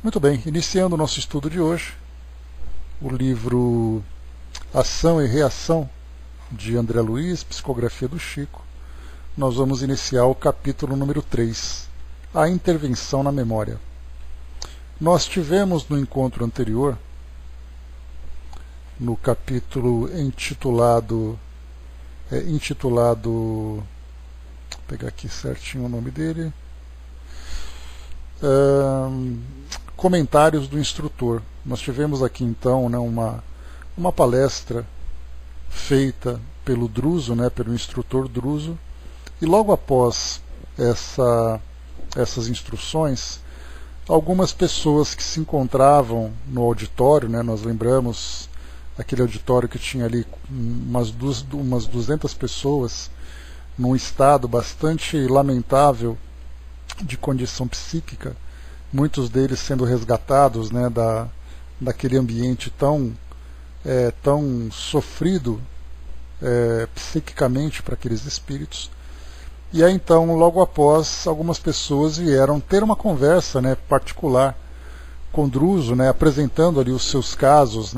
Muito bem, iniciando o nosso estudo de hoje, o livro Ação e Reação, de André Luiz, psicografia do Chico. Nós vamos iniciar o capítulo número 3, a intervenção na memória. Nós tivemos no encontro anterior, no capítulo intitulado, vou pegar aqui certinho o nome dele, Comentários do Instrutor. Nós tivemos aqui então, uma palestra feita pelo Druso, pelo instrutor Druso, e logo após essas instruções, algumas pessoas que se encontravam no auditório, nós lembramos aquele auditório que tinha ali umas 200 pessoas, num estado bastante lamentável de condição psíquica, muitos deles sendo resgatados daquele ambiente tão sofrido psiquicamente para aqueles espíritos. E aí então, logo após, algumas pessoas vieram ter uma conversa particular com Druso, apresentando ali os seus casos.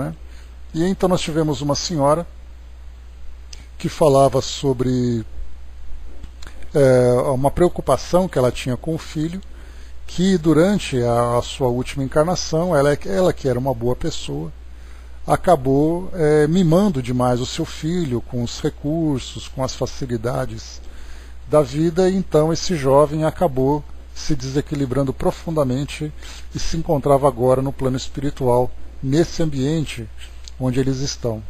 E aí, então nós tivemos uma senhora que falava sobre uma preocupação que ela tinha com o filho, que durante a sua última encarnação, ela que era uma boa pessoa, acabou mimando demais o seu filho com os recursos, com as facilidades da vida, e então esse jovem acabou se desequilibrando profundamente e se encontrava agora no plano espiritual, nesse ambiente onde eles estão.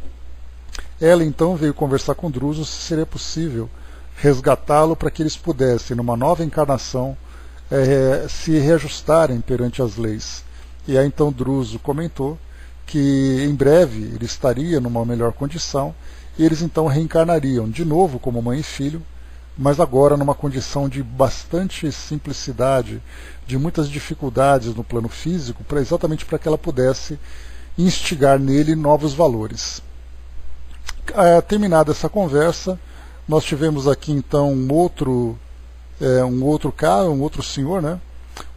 Ela então veio conversar com Druso se seria possível resgatá-lo para que eles pudessem, numa nova encarnação, se reajustarem perante as leis. E aí então Druso comentou que em breve ele estaria numa melhor condição, e eles então reencarnariam de novo como mãe e filho, mas agora numa condição de bastante simplicidade, de muitas dificuldades no plano físico, exatamente para que ela pudesse instigar nele novos valores. Terminada essa conversa, nós tivemos aqui então um outro senhor,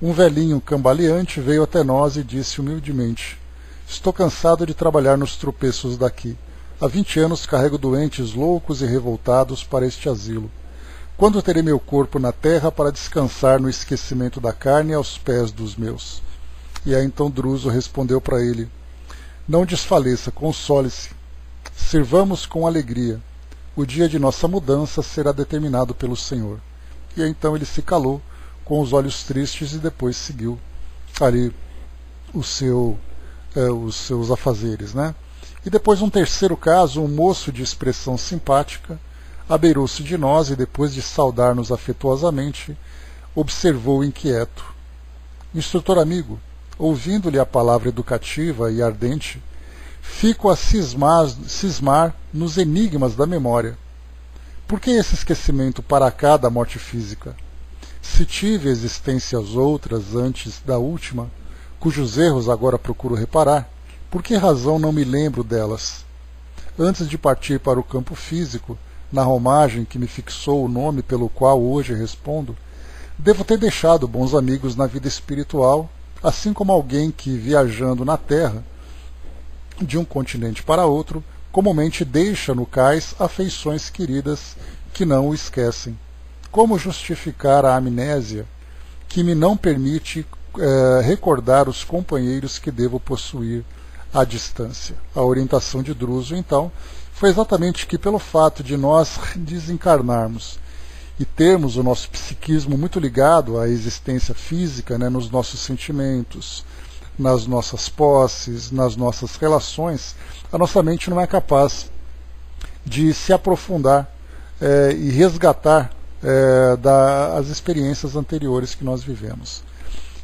um velhinho cambaleante, veio até nós e disse humildemente: estou cansado de trabalhar nos tropeços daqui. Há 20 anos carrego doentes loucos e revoltados para este asilo. Quando terei meu corpo na terra para descansar no esquecimento da carne aos pés dos meus? E aí então Druso respondeu para ele: não desfaleça, console-se. Sirvamos com alegria. O dia de nossa mudança será determinado pelo Senhor. E aí então ele se calou, com os olhos tristes, e depois seguiu ali os seus afazeres. E depois, um terceiro caso, um moço de expressão simpática abeirou-se de nós e, depois de saudar-nos afetuosamente, observou inquieto: instrutor amigo, ouvindo-lhe a palavra educativa e ardente, fico a cismar nos enigmas da memória. Por que esse esquecimento para cá da morte física? Se tive existências outras antes da última, cujos erros agora procuro reparar, por que razão não me lembro delas? Antes de partir para o campo físico, na romagem que me fixou o nome pelo qual hoje respondo, devo ter deixado bons amigos na vida espiritual, assim como alguém que, viajando na terra, de um continente para outro, comumente deixa no cais afeições queridas que não o esquecem. Como justificar a amnésia que me não permite recordar os companheiros que devo possuir à distância? A orientação de Druso, então, foi exatamente que, pelo fato de nós desencarnarmos e termos o nosso psiquismo muito ligado à existência física, nos nossos sentimentos, nas nossas posses, nas nossas relações, a nossa mente não é capaz de se aprofundar e resgatar as experiências anteriores que nós vivemos.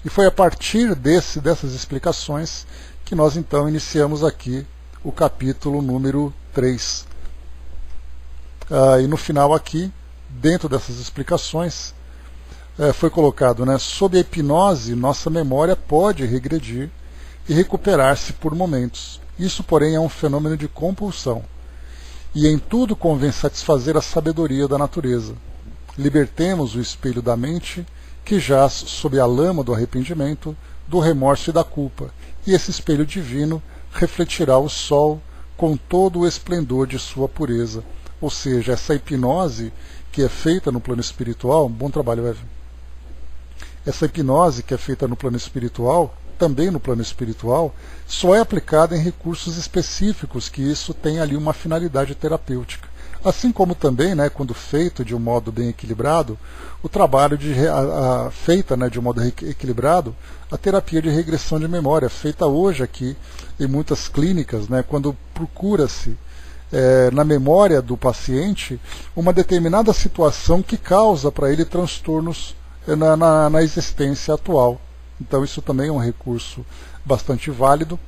E foi a partir dessas explicações que nós então iniciamos aqui o capítulo número 3. E no final aqui, dentro dessas explicações, foi colocado, sob a hipnose, nossa memória pode regredir e recuperar-se por momentos. Isso, porém, é um fenômeno de compulsão. E em tudo convém satisfazer a sabedoria da natureza. Libertemos o espelho da mente, que jaz sob a lama do arrependimento, do remorso e da culpa, e esse espelho divino refletirá o sol com todo o esplendor de sua pureza. Ou seja, essa hipnose que é feita no plano espiritual, bom trabalho, Evan. Essa hipnose que é feita no plano espiritual, também no plano espiritual, só é aplicada em recursos específicos, que isso tem ali uma finalidade terapêutica. Assim como também, quando feito de um modo bem equilibrado, o trabalho feita de um modo equilibrado, a terapia de regressão de memória, feita hoje aqui em muitas clínicas, quando procura-se na memória do paciente uma determinada situação que causa para ele transtornos na existência atual. Então isso também é um recurso bastante válido.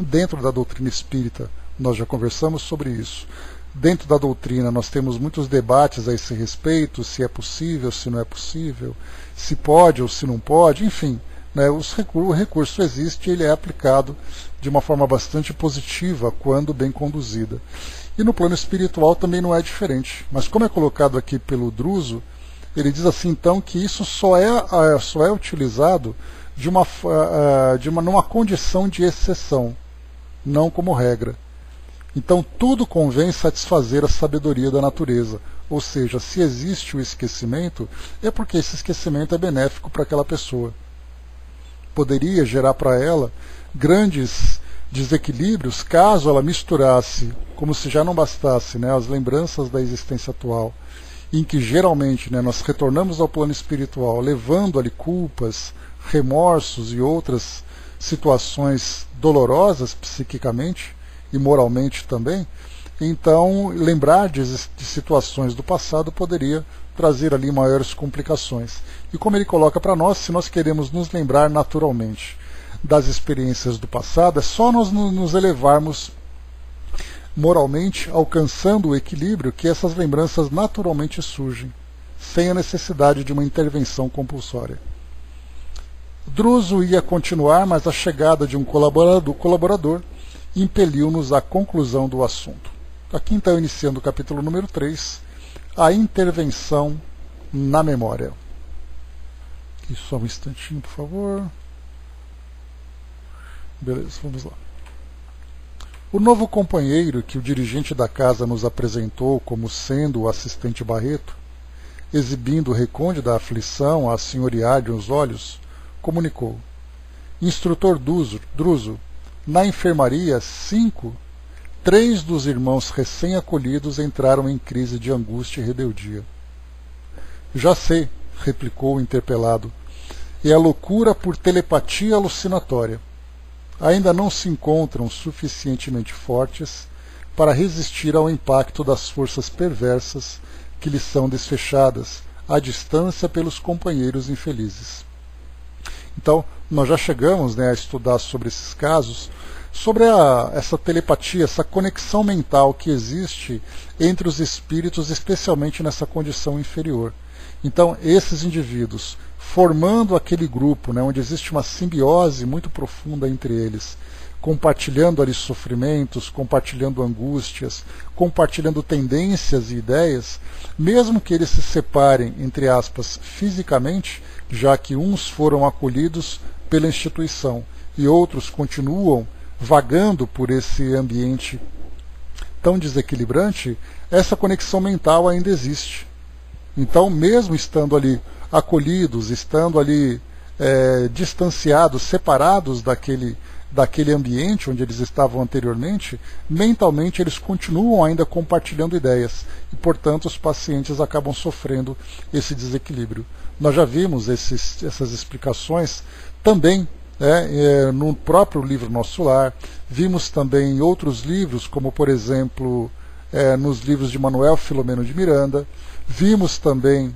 Dentro da doutrina espírita, nós já conversamos sobre isso. Dentro da doutrina nós temos muitos debates a esse respeito, se é possível, se não é possível, se pode ou se não pode, enfim, o recurso existe e ele é aplicado de uma forma bastante positiva quando bem conduzida. E no plano espiritual também não é diferente, mas como é colocado aqui pelo Druso, ele diz assim então que isso só é utilizado numa condição de exceção, não como regra. Então tudo convém satisfazer a sabedoria da natureza, ou seja, se existe o esquecimento, é porque esse esquecimento é benéfico para aquela pessoa. Poderia gerar para ela grandes desequilíbrios caso ela misturasse, como se já não bastasse, as lembranças da existência atual, em que geralmente nós retornamos ao plano espiritual levando ali culpas, remorsos e outras situações dolorosas psiquicamente e moralmente também. Então lembrar de situações do passado poderia trazer ali maiores complicações. E como ele coloca para nós, se nós queremos nos lembrar naturalmente das experiências do passado, é só nós nos elevarmos moralmente, alcançando o equilíbrio, que essas lembranças naturalmente surgem, sem a necessidade de uma intervenção compulsória. Druso ia continuar, mas a chegada de um colaborador impeliu-nos à conclusão do assunto. Aqui então, iniciando o capítulo número 3, a intervenção na memória. Aqui só um instantinho, por favor. Beleza, vamos lá. O novo companheiro que o dirigente da casa nos apresentou como sendo o assistente Barreto, exibindo o recôndita aflição a assenhorear de os olhos, comunicou: Instrutor Druso, na enfermaria 5, 3 dos irmãos recém-acolhidos entraram em crise de angústia e rebeldia. Já sei, replicou o interpelado, é a loucura por telepatia alucinatória. Ainda não se encontram suficientemente fortes para resistir ao impacto das forças perversas que lhes são desfechadas à distância pelos companheiros infelizes. Então, nós já chegamos a estudar sobre esses casos, sobre essa telepatia, essa conexão mental que existe entre os espíritos, especialmente nessa condição inferior. Então, esses indivíduos, formando aquele grupo, onde existe uma simbiose muito profunda entre eles, compartilhando ali sofrimentos, compartilhando angústias, compartilhando tendências e ideias, mesmo que eles se separem, entre aspas, fisicamente, já que uns foram acolhidos pela instituição e outros continuam vagando por esse ambiente tão desequilibrante, essa conexão mental ainda existe. Então, mesmo estando ali acolhidos, estando ali distanciados, separados daquele ambiente onde eles estavam anteriormente, mentalmente eles continuam ainda compartilhando ideias e, portanto, os pacientes acabam sofrendo esse desequilíbrio. Nós já vimos essas explicações também no próprio livro Nosso Lar, vimos também em outros livros, como por exemplo nos livros de Manuel Filomeno de Miranda, vimos também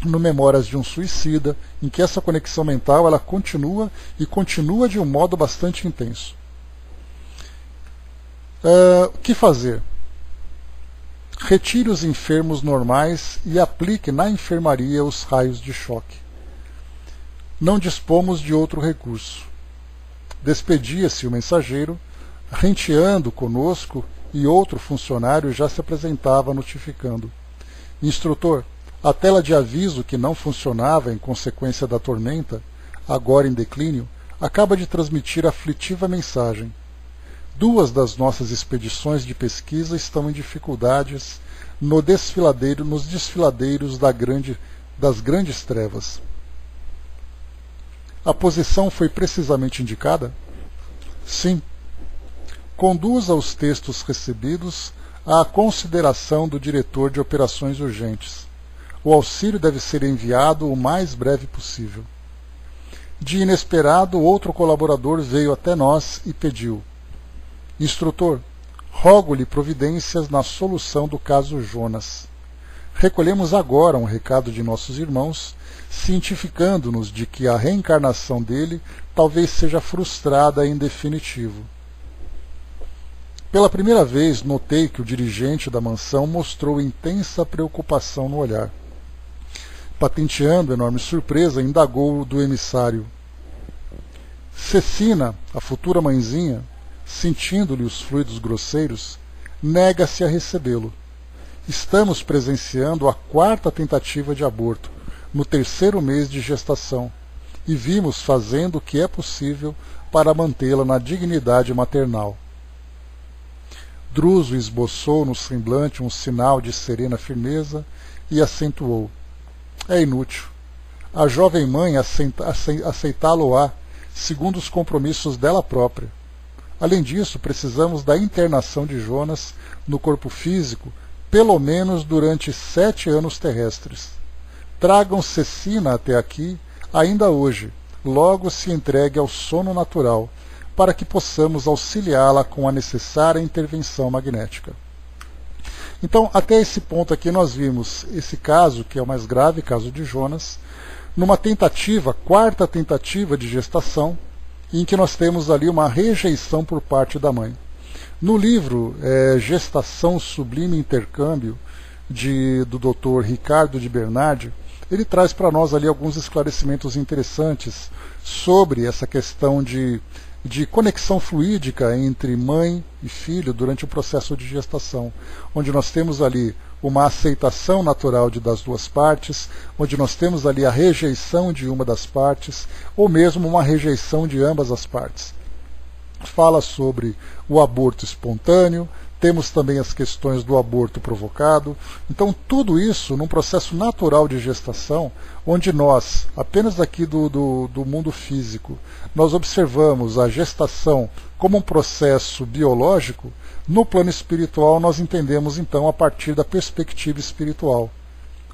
no Memórias de um Suicida, em que essa conexão mental ela continua e continua de um modo bastante intenso. O que fazer? Retire os enfermos normais e aplique na enfermaria os raios de choque. Não dispomos de outro recurso. Despedia-se o mensageiro, renteando conosco, e outro funcionário já se apresentava notificando: Instrutor, a tela de aviso que não funcionava em consequência da tormenta, agora em declínio, acaba de transmitir aflitiva mensagem. 2 das nossas expedições de pesquisa estão em dificuldades nos desfiladeiros das grandes trevas. A posição foi precisamente indicada? Sim. Conduza os textos recebidos à consideração do diretor de operações urgentes. O auxílio deve ser enviado o mais breve possível. De inesperado, outro colaborador veio até nós e pediu: Instrutor, rogo-lhe providências na solução do caso Jonas. Recolhemos agora um recado de nossos irmãos, cientificando-nos de que a reencarnação dele talvez seja frustrada em definitivo. Pela primeira vez, notei que o dirigente da mansão mostrou intensa preocupação no olhar. Patenteando enorme surpresa, indagou do emissário: Cecina, a futura mãezinha, sentindo-lhe os fluidos grosseiros, nega-se a recebê-lo. Estamos presenciando a 4ª tentativa de aborto, no 3º mês de gestação, e vimos fazendo o que é possível para mantê-la na dignidade maternal. Druso esboçou no semblante um sinal de serena firmeza e acentuou: É inútil. A jovem mãe aceitá-lo-á, segundo os compromissos dela própria. Além disso, precisamos da internação de Jonas no corpo físico, pelo menos durante 7 anos terrestres. Tragam Cecina até aqui, ainda hoje, logo se entregue ao sono natural, para que possamos auxiliá-la com a necessária intervenção magnética. Então, até esse ponto aqui nós vimos esse caso, que é o mais grave, caso de Jonas, numa tentativa, 4ª tentativa de gestação, em que nós temos ali uma rejeição por parte da mãe. No livro Gestação Sublime Intercâmbio, do Dr. Ricardo de Bernardi, ele traz para nós ali alguns esclarecimentos interessantes sobre essa questão de conexão fluídica entre mãe e filho durante o processo de gestação, onde nós temos ali uma aceitação natural das 2 partes, onde nós temos ali a rejeição de uma das partes, ou mesmo uma rejeição de ambas as partes. Fala sobre o aborto espontâneo, temos também as questões do aborto provocado. Então, tudo isso num processo natural de gestação, onde nós, apenas daqui do mundo físico, nós observamos a gestação como um processo biológico. No plano espiritual, nós entendemos, então, a partir da perspectiva espiritual,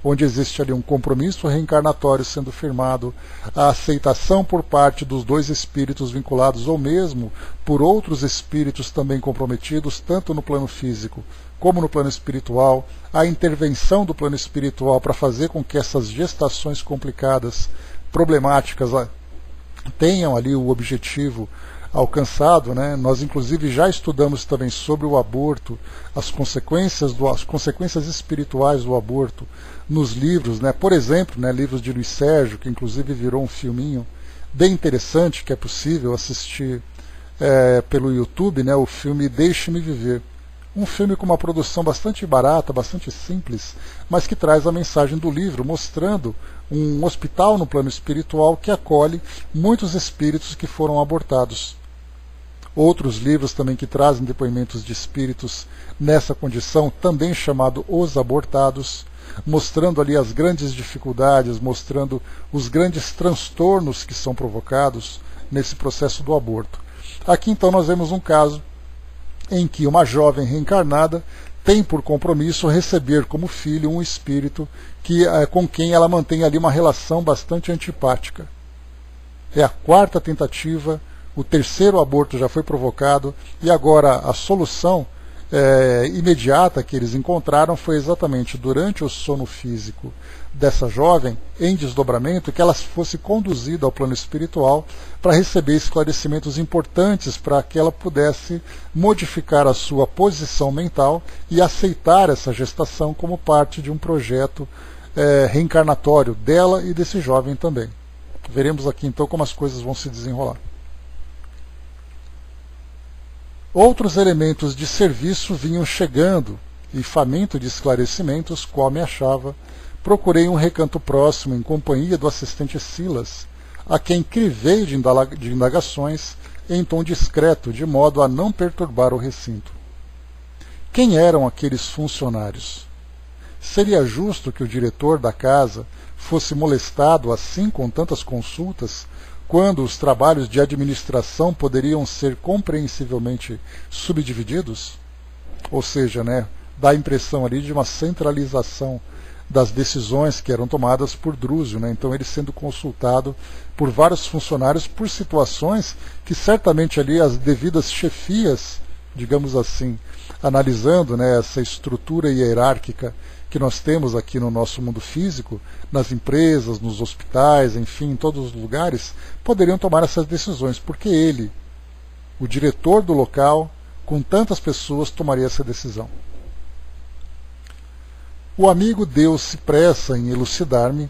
onde existe ali um compromisso reencarnatório sendo firmado, a aceitação por parte dos 2 espíritos vinculados, ou mesmo por outros espíritos também comprometidos, tanto no plano físico como no plano espiritual, a intervenção do plano espiritual para fazer com que essas gestações complicadas, problemáticas, tenham ali o objetivo alcançado, né? Nós inclusive já estudamos também sobre o aborto, as consequências espirituais do aborto nos livros, né? Por exemplo, né, livros de Luiz Sérgio, que inclusive virou um filminho bem interessante, que é possível assistir pelo YouTube, né, o filme Deixe-me Viver. Um filme com uma produção bastante barata, bastante simples, mas que traz a mensagem do livro, mostrando um hospital no plano espiritual que acolhe muitos espíritos que foram abortados. Outros livros também que trazem depoimentos de espíritos nessa condição, também chamado Os Abortados, mostrando ali as grandes dificuldades, mostrando os grandes transtornos que são provocados nesse processo do aborto. Aqui então nós vemos um caso em que uma jovem reencarnada tem por compromisso receber como filho um espírito com quem ela mantém ali uma relação bastante antipática. É a 4ª tentativa, o 3º aborto já foi provocado, e agora a solução imediata que eles encontraram foi exatamente durante o sono físico dessa jovem, em desdobramento, que ela fosse conduzida ao plano espiritual para receber esclarecimentos importantes para que ela pudesse modificar a sua posição mental e aceitar essa gestação como parte de um projeto reencarnatório dela e desse jovem também. Veremos aqui então como as coisas vão se desenrolar. Outros elementos de serviço vinham chegando, e faminto de esclarecimentos, qual me achava, procurei um recanto próximo em companhia do assistente Silas, a quem crivei de indagações em tom discreto, de modo a não perturbar o recinto. Quem eram aqueles funcionários? Seria justo que o diretor da casa fosse molestado assim com tantas consultas, quando os trabalhos de administração poderiam ser compreensivelmente subdivididos? Ou seja, dá a impressão ali de uma centralização das decisões que eram tomadas por Drúzio, então ele sendo consultado por vários funcionários por situações que certamente ali as devidas chefias, digamos assim, analisando essa estrutura hierárquica que nós temos aqui no nosso mundo físico, nas empresas, nos hospitais, enfim, em todos os lugares, poderiam tomar essas decisões, porque ele, o diretor do local, com tantas pessoas, tomaria essa decisão. O amigo deu-se pressa em elucidar-me,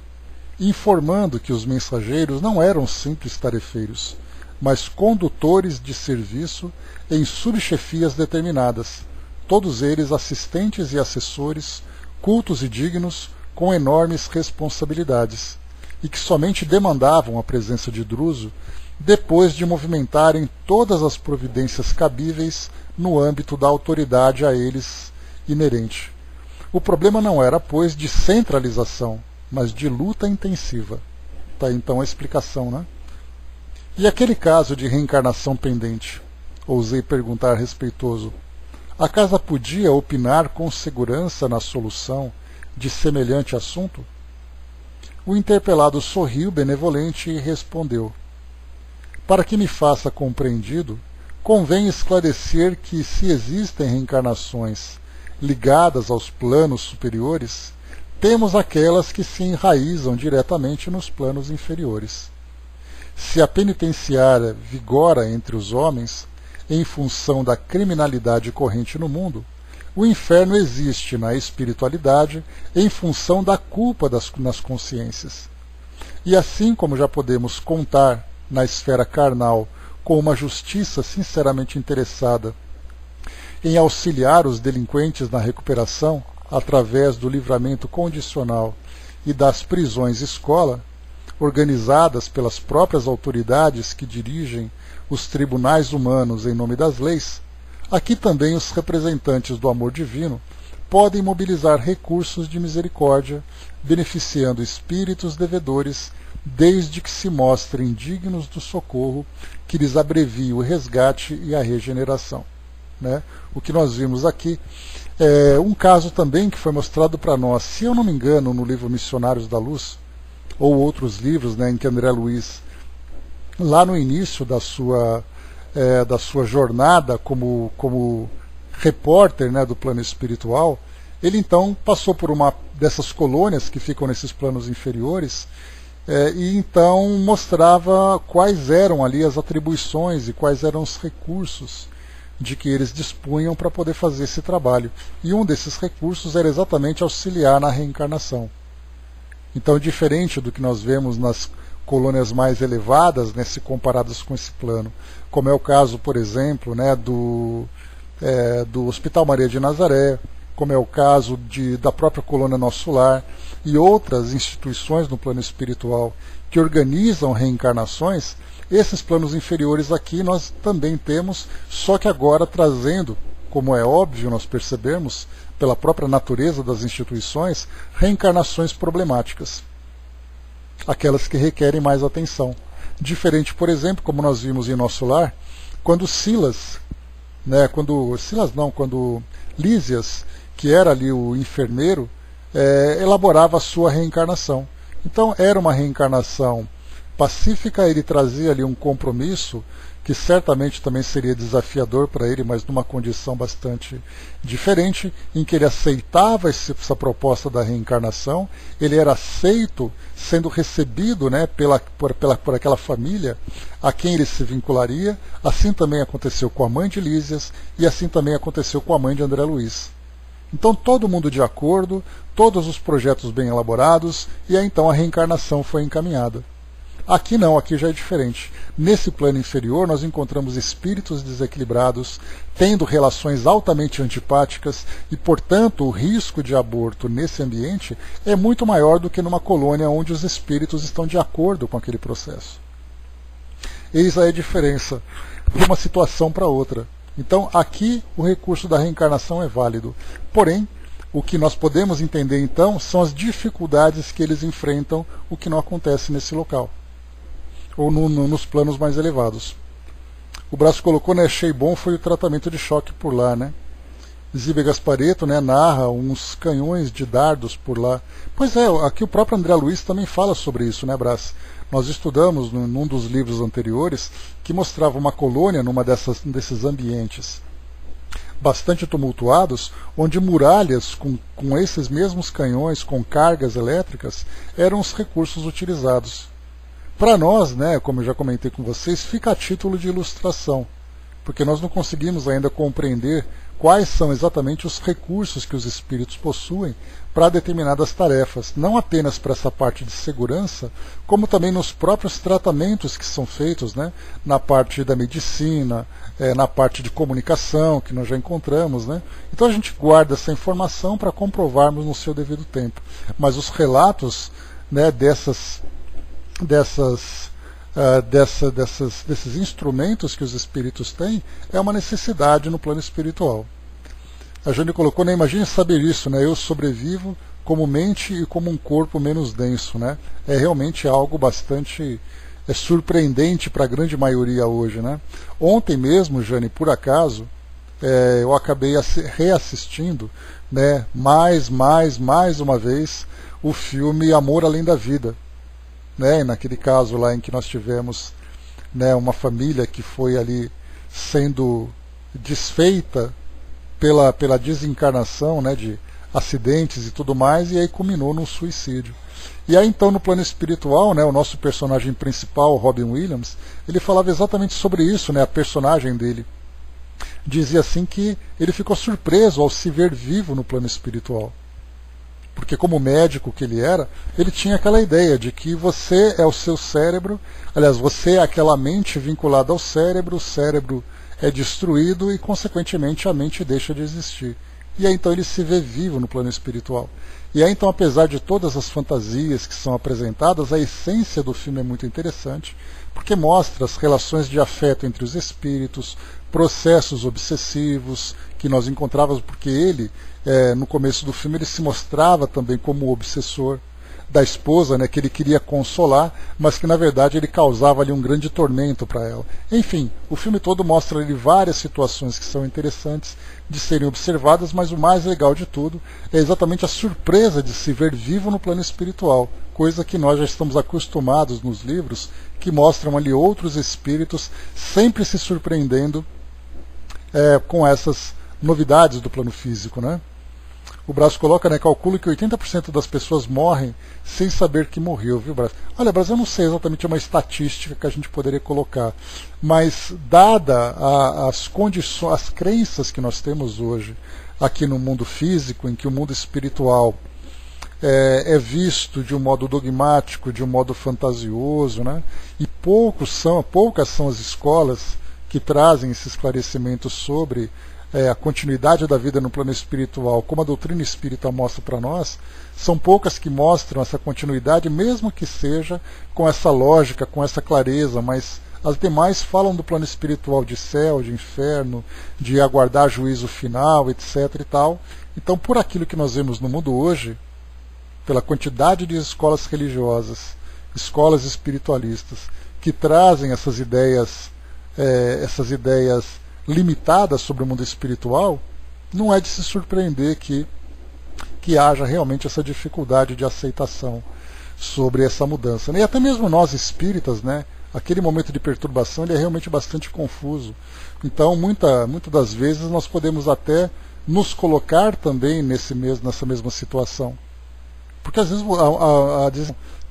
informando que os mensageiros não eram simples tarefeiros, mas condutores de serviço em subchefias determinadas, todos eles assistentes e assessores, cultos e dignos, com enormes responsabilidades, e que somente demandavam a presença de Druso depois de movimentarem todas as providências cabíveis no âmbito da autoridade a eles inerente. O problema não era, pois, de centralização, mas de luta intensiva. Está então a explicação, E aquele caso de reencarnação pendente? Ousei perguntar respeitoso. A casa podia opinar com segurança na solução de semelhante assunto? O interpelado sorriu benevolente e respondeu: para que me faça compreendido, convém esclarecer que, se existem reencarnações ligadas aos planos superiores, temos aquelas que se enraizam diretamente nos planos inferiores. Se a penitenciária vigora entre os homens, em função da criminalidade corrente no mundo, o inferno existe na espiritualidade em função da culpa nas consciências. E assim como já podemos contar na esfera carnal com uma justiça sinceramente interessada em auxiliar os delinquentes na recuperação através do livramento condicional e das prisões-escola, organizadas pelas próprias autoridades que dirigem os tribunais humanos em nome das leis, aqui também os representantes do amor divino podem mobilizar recursos de misericórdia, beneficiando espíritos devedores, desde que se mostrem dignos do socorro que lhes abrevie o resgate e a regeneração. O que nós vimos aqui é um caso também que foi mostrado para nós, se eu não me engano, no livro Missionários da Luz, ou outros livros em que André Luiz, lá no início da sua jornada como repórter do plano espiritual, ele então passou por uma dessas colônias que ficam nesses planos inferiores, e então mostrava quais eram ali as atribuições e quais eram os recursos de que eles dispunham para poder fazer esse trabalho. E um desses recursos era exatamente auxiliar na reencarnação. Então, diferente do que nós vemos nas colônias mais elevadas, se comparadas com esse plano, como é o caso, por exemplo, do Hospital Maria de Nazaré, como é o caso da própria colônia Nosso Lar e outras instituições no plano espiritual que organizam reencarnações, esses planos inferiores aqui nós também temos, só que agora trazendo, como é óbvio nós percebemos, pela própria natureza das instituições, reencarnações problemáticas. Aquelas que requerem mais atenção. Diferente, por exemplo, como nós vimos em Nosso Lar, quando quando Lísias, que era ali o enfermeiro, elaborava a sua reencarnação. Então era uma reencarnação pacífica, ele trazia ali um compromisso que certamente também seria desafiador para ele, mas numa condição bastante diferente, em que ele aceitava essa proposta da reencarnação, ele era aceito, sendo recebido por aquela família a quem ele se vincularia. Assim também aconteceu com a mãe de Lísias, e assim também aconteceu com a mãe de André Luiz. Então todo mundo de acordo, todos os projetos bem elaborados, e aí então a reencarnação foi encaminhada. Aqui não, aqui já é diferente. Nesse plano inferior nós encontramos espíritos desequilibrados, tendo relações altamente antipáticas, e portanto o risco de aborto nesse ambiente é muito maior do que numa colônia onde os espíritos estão de acordo com aquele processo. Eis aí a diferença de uma situação para outra. Então, aqui o recurso da reencarnação é válido. Porém, o que nós podemos entender então são as dificuldades que eles enfrentam, o que não acontece nesse local, ou nos planos mais elevados. O Braço colocou, né, achei bom, foi o tratamento de choque por lá, né? Zibe Gasparetto, né, narra uns canhões de dardos por lá. Pois é, aqui o próprio André Luiz também fala sobre isso, né, Brás? Nós estudamos num dos livros anteriores que mostrava uma colônia numa desses ambientes bastante tumultuados, onde muralhas com esses mesmos canhões, com cargas elétricas, eram os recursos utilizados. Para nós, né, como eu já comentei com vocês, fica a título de ilustração, porque nós não conseguimos ainda compreender quais são exatamente os recursos que os espíritos possuem para determinadas tarefas, não apenas para essa parte de segurança, como também nos próprios tratamentos que são feitos, né, na parte da medicina, na parte de comunicação, que nós já encontramos, né? Então a gente guarda essa informação para comprovarmos no seu devido tempo. Mas os relatos, né, desses instrumentos que os espíritos têm é uma necessidade no plano espiritual. A Jane colocou, né, imagine saber isso, né, eu sobrevivo como mente e como um corpo menos denso, né? É realmente algo bastante surpreendente para a grande maioria hoje, né? Ontem mesmo, Jane, por acaso, eu acabei reassistindo, né, mais uma vez o filme Amor Além da Vida, né? Naquele caso lá em que nós tivemos, né, uma família que foi ali sendo desfeita pela desencarnação, né, de acidentes e tudo mais, e aí culminou num suicídio. E aí então no plano espiritual, né, o nosso personagem principal, Robin Williams, ele falava exatamente sobre isso, né, a personagem dele dizia assim que ele ficou surpreso ao se ver vivo no plano espiritual. Porque como médico que ele era, ele tinha aquela ideia de que você é o seu cérebro, aliás, você é aquela mente vinculada ao cérebro, o cérebro é destruído e consequentemente a mente deixa de existir. E aí então ele se vê vivo no plano espiritual. E aí então, apesar de todas as fantasias que são apresentadas, a essência do filme é muito interessante, porque mostra as relações de afeto entre os espíritos, processos obsessivos que nós encontrávamos, porque ele, no começo do filme, ele se mostrava também como obsessor da esposa, né, que ele queria consolar, mas que na verdade ele causava ali um grande tormento para ela. Enfim, o filme todo mostra ali várias situações que são interessantes de serem observadas, mas o mais legal de tudo é exatamente a surpresa de se ver vivo no plano espiritual, coisa que nós já estamos acostumados nos livros, que mostram ali outros espíritos sempre se surpreendendo com essas novidades do plano físico, né? O Braço coloca, né, calculo que 80% das pessoas morrem sem saber que morreu, viu, Braço? Olha, Braço, eu não sei exatamente uma estatística que a gente poderia colocar, mas dada as condições, as crenças que nós temos hoje aqui no mundo físico, em que o mundo espiritual é visto de um modo dogmático, de um modo fantasioso, né? E poucas são as escolas que trazem esse esclarecimento sobre a continuidade da vida no plano espiritual, como a doutrina espírita mostra para nós. São poucas que mostram essa continuidade, mesmo que seja com essa lógica, com essa clareza, mas as demais falam do plano espiritual de céu, de inferno, de aguardar juízo final, etc. e tal. Então, por aquilo que nós vemos no mundo hoje, pela quantidade de escolas religiosas, escolas espiritualistas, que trazem essas ideias limitadas sobre o mundo espiritual, não é de se surpreender que haja realmente essa dificuldade de aceitação sobre essa mudança. E até mesmo nós espíritas, né, aquele momento de perturbação ele é realmente bastante confuso. Então, muitas das vezes, nós podemos até nos colocar também nessa mesma situação. Porque às vezes,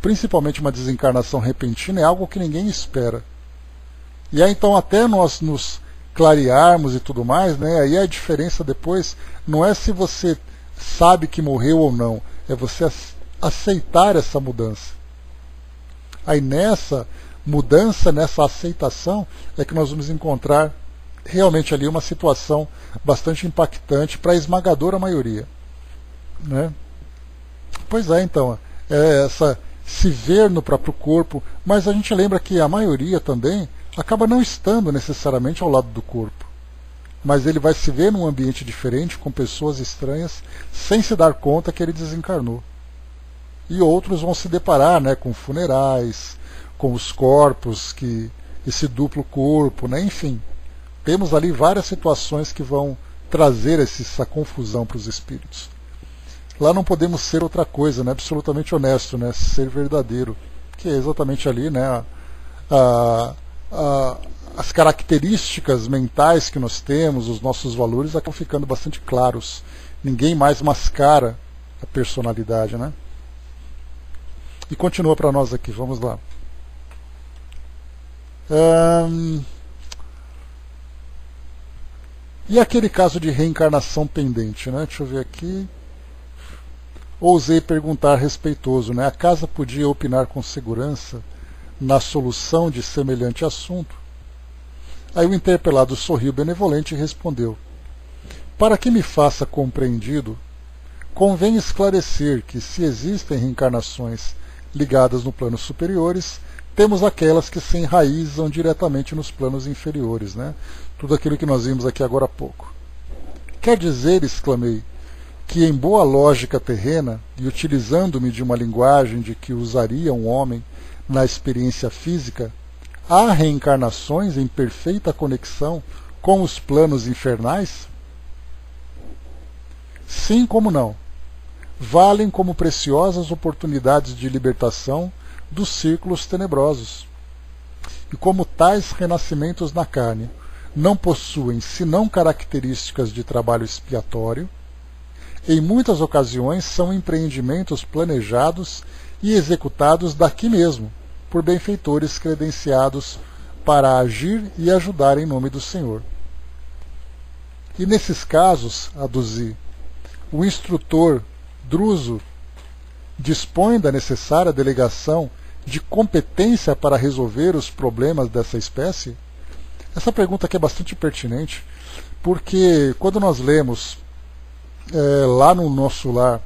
principalmente uma desencarnação repentina, é algo que ninguém espera. E aí então até nós nos clarearmos e tudo mais, né, aí a diferença depois não é se você sabe que morreu ou não, é você aceitar essa mudança. Aí nessa mudança, nessa aceitação, é que nós vamos encontrar realmente ali uma situação bastante impactante para a esmagadora maioria, né? Pois é, então, essa se ver no próprio corpo, mas a gente lembra que a maioria também acaba não estando necessariamente ao lado do corpo, mas ele vai se ver num ambiente diferente, com pessoas estranhas, sem se dar conta que ele desencarnou. E outros vão se deparar, né, com funerais, com os corpos, esse duplo corpo, né, enfim. Temos ali várias situações que vão trazer essa confusão para os espíritos. Lá não podemos ser outra coisa, né, absolutamente honesto, né, ser verdadeiro, que é exatamente ali, né, as características mentais que nós temos, os nossos valores, acabam ficando bastante claros. Ninguém mais mascara a personalidade, né? E continua para nós aqui, vamos lá. E aquele caso de reencarnação pendente, né? Deixa eu ver aqui. Ousei perguntar respeitoso, né? A casa podia opinar com segurança na solução de semelhante assunto? Aí o interpelado sorriu benevolente e respondeu: para que me faça compreendido, convém esclarecer que, se existem reencarnações ligadas no planos superiores, temos aquelas que se enraizam diretamente nos planos inferiores, né? Tudo aquilo que nós vimos aqui agora há pouco. Quer dizer, exclamei, que em boa lógica terrena, e utilizando-me de uma linguagem de que usaria um homem na experiência física, há reencarnações em perfeita conexão com os planos infernais? Sim, como não. Valem como preciosas oportunidades de libertação dos círculos tenebrosos. E como tais renascimentos na carne não possuem senão características de trabalho expiatório, em muitas ocasiões são empreendimentos planejados e executados daqui mesmo, por benfeitores credenciados para agir e ajudar em nome do Senhor. E nesses casos, aduzi, o instrutor Druso dispõe da necessária delegação de competência para resolver os problemas dessa espécie? Essa pergunta aqui é bastante pertinente, porque quando nós lemos lá no Nosso Lar,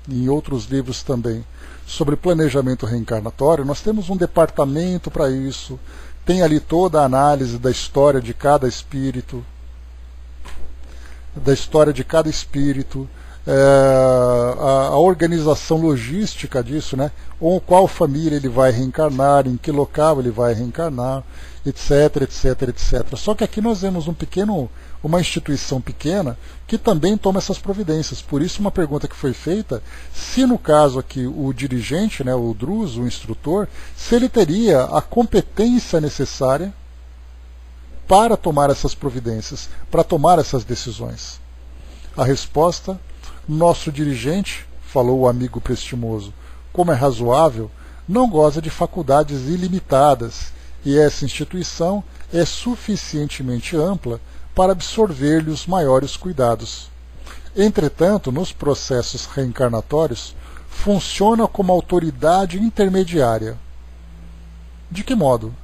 e em outros livros também, sobre planejamento reencarnatório, nós temos um departamento para isso, tem ali toda a análise da história de cada espírito, a organização logística disso, né? Ou qual família ele vai reencarnar, em que local ele vai reencarnar, etc, etc, etc. Só que aqui nós vemos uma instituição pequena que também toma essas providências. Por isso uma pergunta que foi feita, se no caso aqui o dirigente, né, o Druso, o instrutor, se ele teria a competência necessária para tomar essas providências, para tomar essas decisões. A resposta: nosso dirigente, falou o amigo prestimoso, como é razoável, não goza de faculdades ilimitadas, e essa instituição é suficientemente ampla para absorver-lhe os maiores cuidados. Entretanto, nos processos reencarnatórios, funciona como autoridade intermediária. De que modo?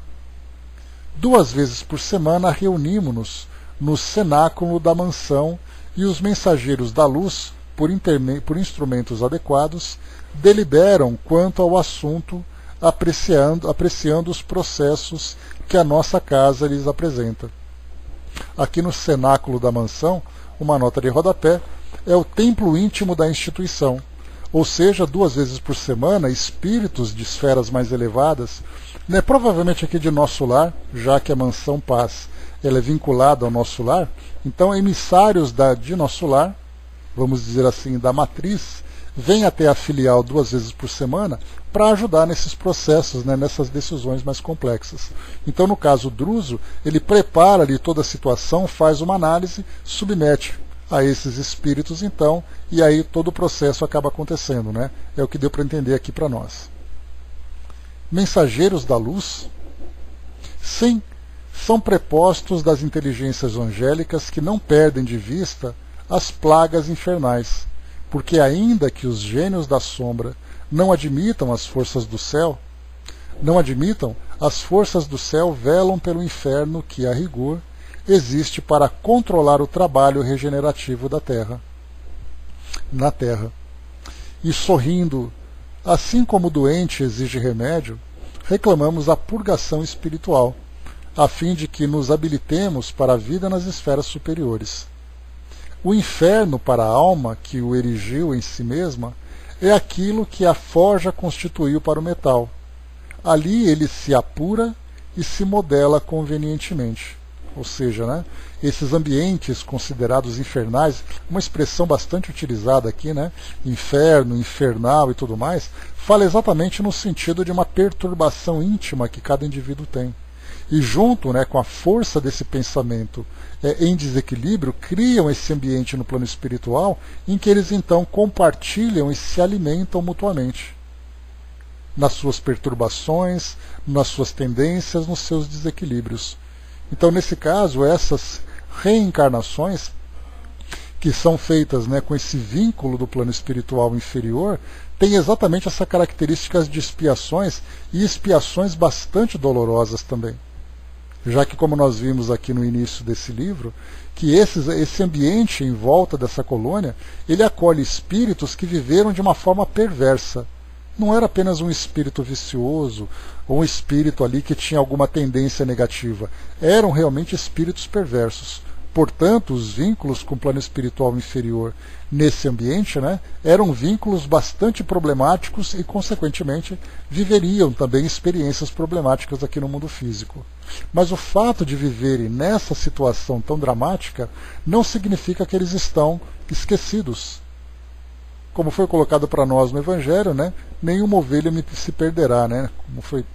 2 vezes por semana reunimos-nos no cenáculo da mansão e os mensageiros da luz, por instrumentos adequados, deliberam quanto ao assunto, apreciando os processos que a nossa casa lhes apresenta. Aqui no cenáculo da mansão, uma nota de rodapé, é o templo íntimo da instituição, ou seja, 2 vezes por semana, espíritos de esferas mais elevadas, né, provavelmente aqui de Nosso Lar, já que a Mansão Paz ela é vinculada ao Nosso Lar, então emissários de Nosso Lar, vamos dizer assim, da matriz, vêm até a filial 2 vezes por semana para ajudar nesses processos, né, nessas decisões mais complexas. Então, no caso Druso, ele prepara ali toda a situação, faz uma análise, submete a esses espíritos, então, e aí todo o processo acaba acontecendo, né? É o que deu para entender aqui para nós. Mensageiros da luz? Sim, são prepostos das inteligências angélicas que não perdem de vista as plagas infernais, porque ainda que os gênios da sombra não admitam as forças do céu, as forças do céu velam pelo inferno que, a rigor, existe para controlar o trabalho regenerativo na Terra. E sorrindo, assim como o doente exige remédio, reclamamos a purgação espiritual, a fim de que nos habilitemos para a vida nas esferas superiores. O inferno para a alma que o erigiu em si mesma é aquilo que a forja constituiu para o metal. Ali ele se apura e se modela convenientemente. Ou seja, né, esses ambientes considerados infernais, uma expressão bastante utilizada aqui, né, inferno, infernal e tudo mais, fala exatamente no sentido de uma perturbação íntima que cada indivíduo tem. E junto, né, com a força desse pensamento em desequilíbrio, criam esse ambiente no plano espiritual em que eles então compartilham e se alimentam mutuamente nas suas perturbações, nas suas tendências, nos seus desequilíbrios. Então, nesse caso, essas reencarnações que são feitas, né, com esse vínculo do plano espiritual inferior, têm exatamente essa característica de expiações, e expiações bastante dolorosas também. Já que, como nós vimos aqui no início desse livro, que esse ambiente em volta dessa colônia, ele acolhe espíritos que viveram de uma forma perversa. Não era apenas um espírito vicioso, ou um espírito ali que tinha alguma tendência negativa. Eram realmente espíritos perversos. Portanto, os vínculos com o plano espiritual inferior nesse ambiente, né, eram vínculos bastante problemáticos e, consequentemente, viveriam também experiências problemáticas aqui no mundo físico. Mas o fato de viverem nessa situação tão dramática não significa que eles estão esquecidos. Como foi colocado para nós no Evangelho, né, nenhuma ovelha se perderá, né, como foi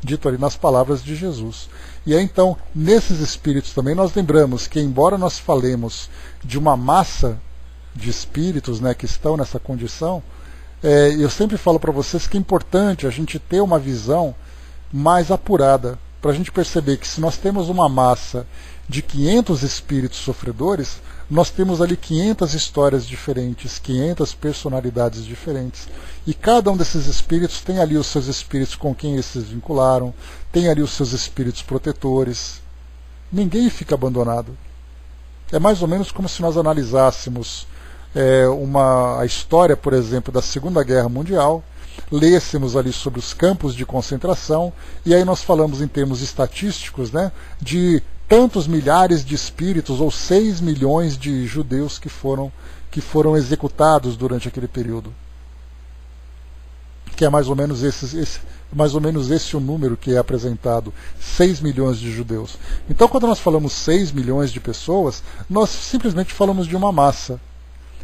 dito ali nas palavras de Jesus. E aí, então, nesses espíritos também nós lembramos que, embora nós falemos de uma massa de espíritos, né, que estão nessa condição, eu sempre falo para vocês que é importante a gente ter uma visão mais apurada, para a gente perceber que se nós temos uma massa de 500 espíritos sofredores, nós temos ali 500 histórias diferentes, 500 personalidades diferentes. E cada um desses espíritos tem ali os seus espíritos com quem eles se vincularam, tem ali os seus espíritos protetores. Ninguém fica abandonado. É mais ou menos como se nós analisássemos a história, por exemplo, da Segunda Guerra Mundial, lêssemos ali sobre os campos de concentração, e aí nós falamos em termos estatísticos, né, de tantos milhares de espíritos, ou 6 milhões de judeus que foram executados durante aquele período. Que é mais ou menos esse o número que é apresentado, 6 milhões de judeus. Então, quando nós falamos 6 milhões de pessoas, nós simplesmente falamos de uma massa.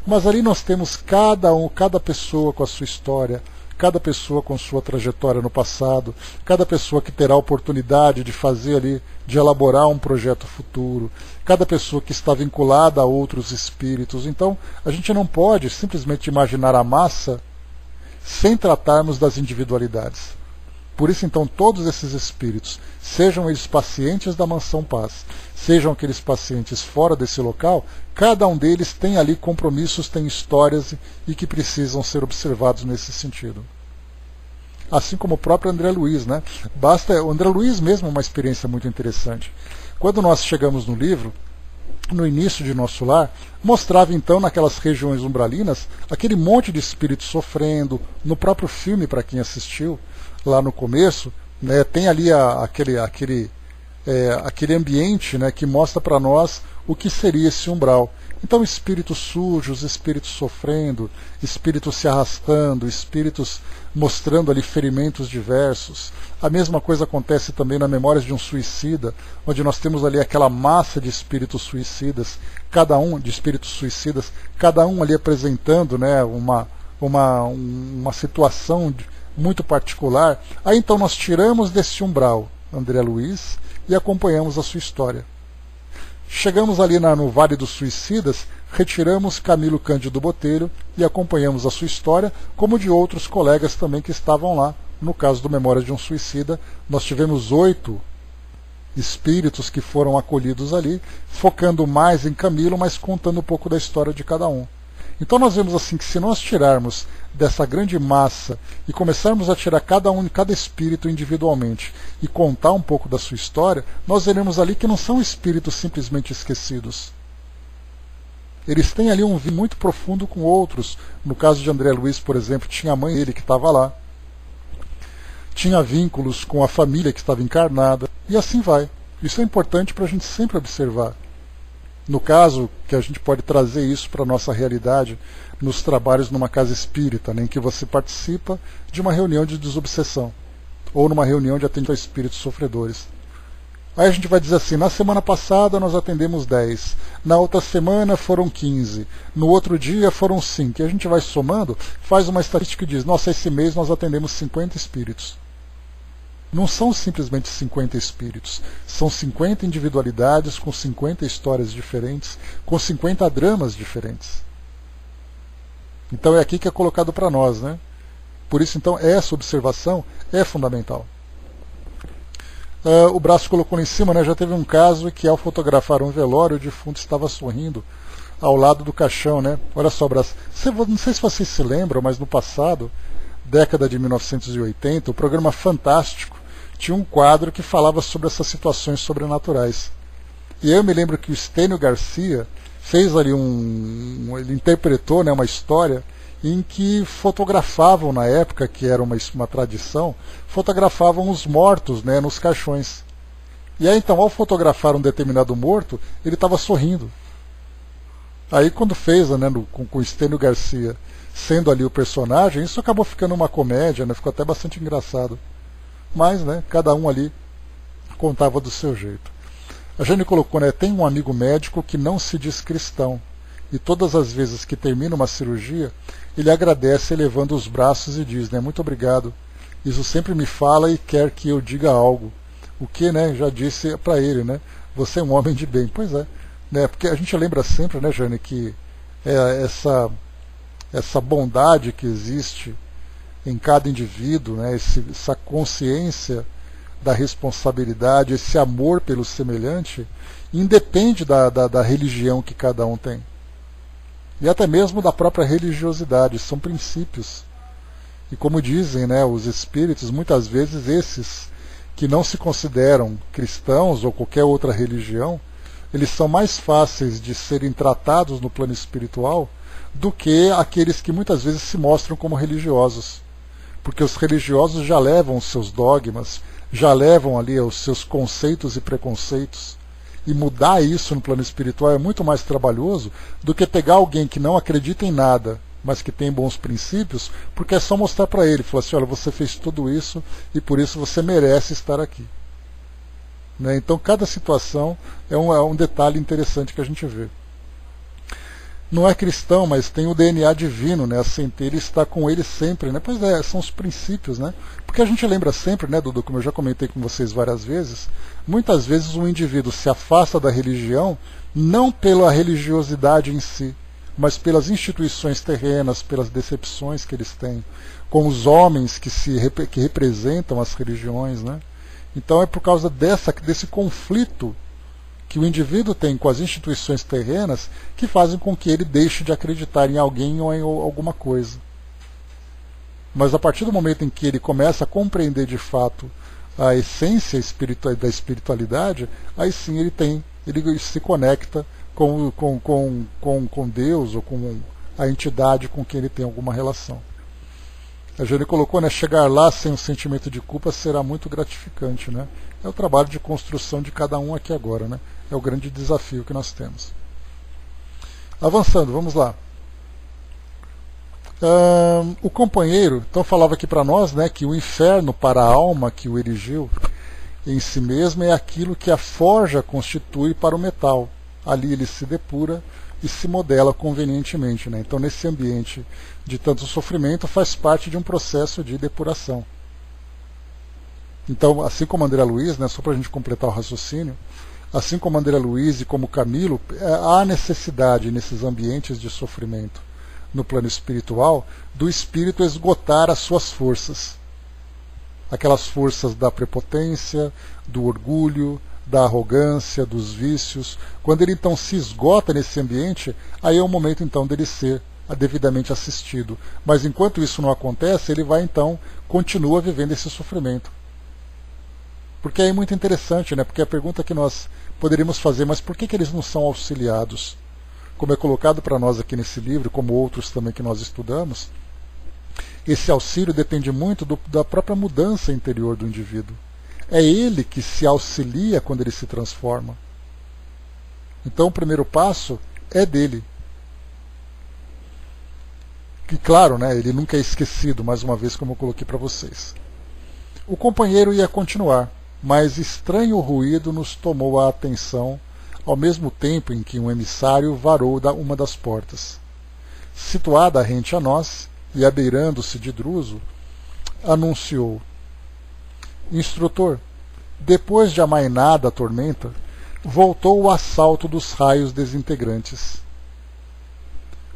Mas ali nós temos cada pessoa com a sua história, cada pessoa com sua trajetória no passado, cada pessoa que terá a oportunidade de fazer ali, de elaborar um projeto futuro, cada pessoa que está vinculada a outros espíritos. Então, a gente não pode simplesmente imaginar a massa sem tratarmos das individualidades. Por isso, então, todos esses espíritos, sejam eles pacientes da Mansão Paz, sejam aqueles pacientes fora desse local, cada um deles tem ali compromissos, tem histórias e que precisam ser observados nesse sentido. Assim como o próprio André Luiz, né? O André Luiz mesmo é uma experiência muito interessante. Quando nós chegamos no livro, no início de Nosso Lar, mostrava então naquelas regiões umbralinas aquele monte de espíritos sofrendo. No próprio filme, para quem assistiu, lá no começo, né, tem ali aquele ambiente, né, que mostra para nós o que seria esse umbral. Então, espíritos sujos, espíritos sofrendo, espíritos se arrastando, espíritos mostrando ali ferimentos diversos. A mesma coisa acontece também na Memórias de um Suicida, onde nós temos ali aquela massa de espíritos suicidas, cada um ali apresentando, né, uma situação muito particular. Aí então nós tiramos desse umbral André Luiz e acompanhamos a sua história. Chegamos ali no Vale dos Suicidas, retiramos Camilo Cândido Botelho e acompanhamos a sua história, como de outros colegas também que estavam lá. No caso do Memória de um Suicida, nós tivemos 8 espíritos que foram acolhidos ali, focando mais em Camilo, mas contando um pouco da história de cada um. Então nós vemos assim que se nós tirarmos dessa grande massa e começarmos a tirar cada espírito individualmente e contar um pouco da sua história, nós veremos ali que não são espíritos simplesmente esquecidos. Eles têm ali um vínculo muito profundo com outros. No caso de André Luiz, por exemplo, tinha a mãe dele que estava lá. tinha vínculos com a família que estava encarnada, e assim vai. Isso é importante para a gente sempre observar. No caso, que a gente pode trazer isso para a nossa realidade nos trabalhos numa casa espírita, né, em que você participa de uma reunião de desobsessão, ou numa reunião de atendimento a espíritos sofredores. Aí a gente vai dizer assim, na semana passada nós atendemos 10, na outra semana foram 15, no outro dia foram 5, e a gente vai somando, faz uma estatística e diz, nossa, esse mês nós atendemos 50 espíritos. Não são simplesmente 50 espíritos, são 50 individualidades com 50 histórias diferentes, com 50 dramas diferentes. Então é aqui que é colocado para nós, né? Por isso, então, essa observação é fundamental. O Braço colocou lá em cima, né? Já teve um caso que, ao fotografar um velório, o defunto estava sorrindo ao lado do caixão, né? Olha só, Braço. Não sei se vocês se lembram, mas no passado, década de 1980, o programa Fantástico tinha um quadro que falava sobre essas situações sobrenaturais. E eu me lembro que o Estênio Garcia fez ali ele interpretou, né, uma história em que fotografavam, na época, que era uma tradição, fotografavam os mortos, né, nos caixões. E aí então, ao fotografar um determinado morto, ele estava sorrindo. Aí quando fez, né, com o Estênio Garcia sendo ali o personagem, isso acabou ficando uma comédia, né, ficou até bastante engraçado. Mas, né, cada um ali contava do seu jeito. A Jane colocou, né, tem um amigo médico que não se diz cristão, e todas as vezes que termina uma cirurgia, ele agradece elevando os braços e diz, né, muito obrigado, isso sempre me fala e quer que eu diga algo. O que, né, já disse para ele, né, você é um homem de bem. Pois é, né, porque a gente lembra sempre, né, Jane, que essa bondade que existe em cada indivíduo, né, essa consciência da responsabilidade, esse amor pelo semelhante, independe da religião que cada um tem. E até mesmo da própria religiosidade, são princípios. E como dizem, né, os espíritos, muitas vezes esses que não se consideram cristãos ou qualquer outra religião, eles são mais fáceis de serem tratados no plano espiritual do que aqueles que muitas vezes se mostram como religiosos. Porque os religiosos já levam os seus dogmas, já levam ali os seus conceitos e preconceitos. E mudar isso no plano espiritual é muito mais trabalhoso do que pegar alguém que não acredita em nada, mas que tem bons princípios, porque é só mostrar para ele, falar assim, olha, você fez tudo isso e por isso você merece estar aqui. Né? Então cada situação é um detalhe interessante que a gente vê. Não é cristão, mas tem o DNA divino, né? A centelha está com ele sempre, né? Pois é, são os princípios, né? Porque a gente lembra sempre, né, Dudu, como eu já comentei com vocês várias vezes, muitas vezes um indivíduo se afasta da religião não pela religiosidade em si, mas pelas instituições terrenas, pelas decepções que eles têm, com os homens que representam as religiões, né? Então é por causa desse conflito que o indivíduo tem com as instituições terrenas que fazem com que ele deixe de acreditar em alguém ou em alguma coisa. Mas a partir do momento em que ele começa a compreender de fato a essência da espiritualidade, aí sim ele se conecta com Deus ou com a entidade com quem ele tem alguma relação. A Jane colocou, né, chegar lá sem um sentimento de culpa será muito gratificante, né? É o trabalho de construção de cada um aqui agora, né? É o grande desafio que nós temos. Avançando, vamos lá. O companheiro, então, falava aqui para nós, né, que o inferno para a alma que o erigiu em si mesmo é aquilo que a forja constitui para o metal. Ali ele se depura e se modela convenientemente, né? Então, nesse ambiente de tanto sofrimento, faz parte de um processo de depuração. Então, assim como André Luiz, né, só para a gente completar o raciocínio, assim como André Luiz e como Camilo, há necessidade nesses ambientes de sofrimento no plano espiritual do espírito esgotar as suas forças. Aquelas forças da prepotência, do orgulho, da arrogância, dos vícios. Quando ele então se esgota nesse ambiente, aí é o momento então dele ser devidamente assistido. Mas enquanto isso não acontece, ele vai então, continua vivendo esse sofrimento. Porque aí é muito interessante, né? Porque a pergunta que nós poderíamos fazer, mas por que eles não são auxiliados? Como é colocado para nós aqui nesse livro, como outros também que nós estudamos, esse auxílio depende muito da própria mudança interior do indivíduo. É ele que se auxilia quando ele se transforma. Então o primeiro passo é dele. E claro, né, ele nunca é esquecido, mais uma vez, como eu coloquei para vocês. O companheiro ia continuar, mas estranho ruído nos tomou a atenção, ao mesmo tempo em que um emissário varou uma das portas. Situada rente a nós, e abeirando-se de Druso, anunciou: Instrutor, depois de amainada a tormenta, voltou o assalto dos raios desintegrantes.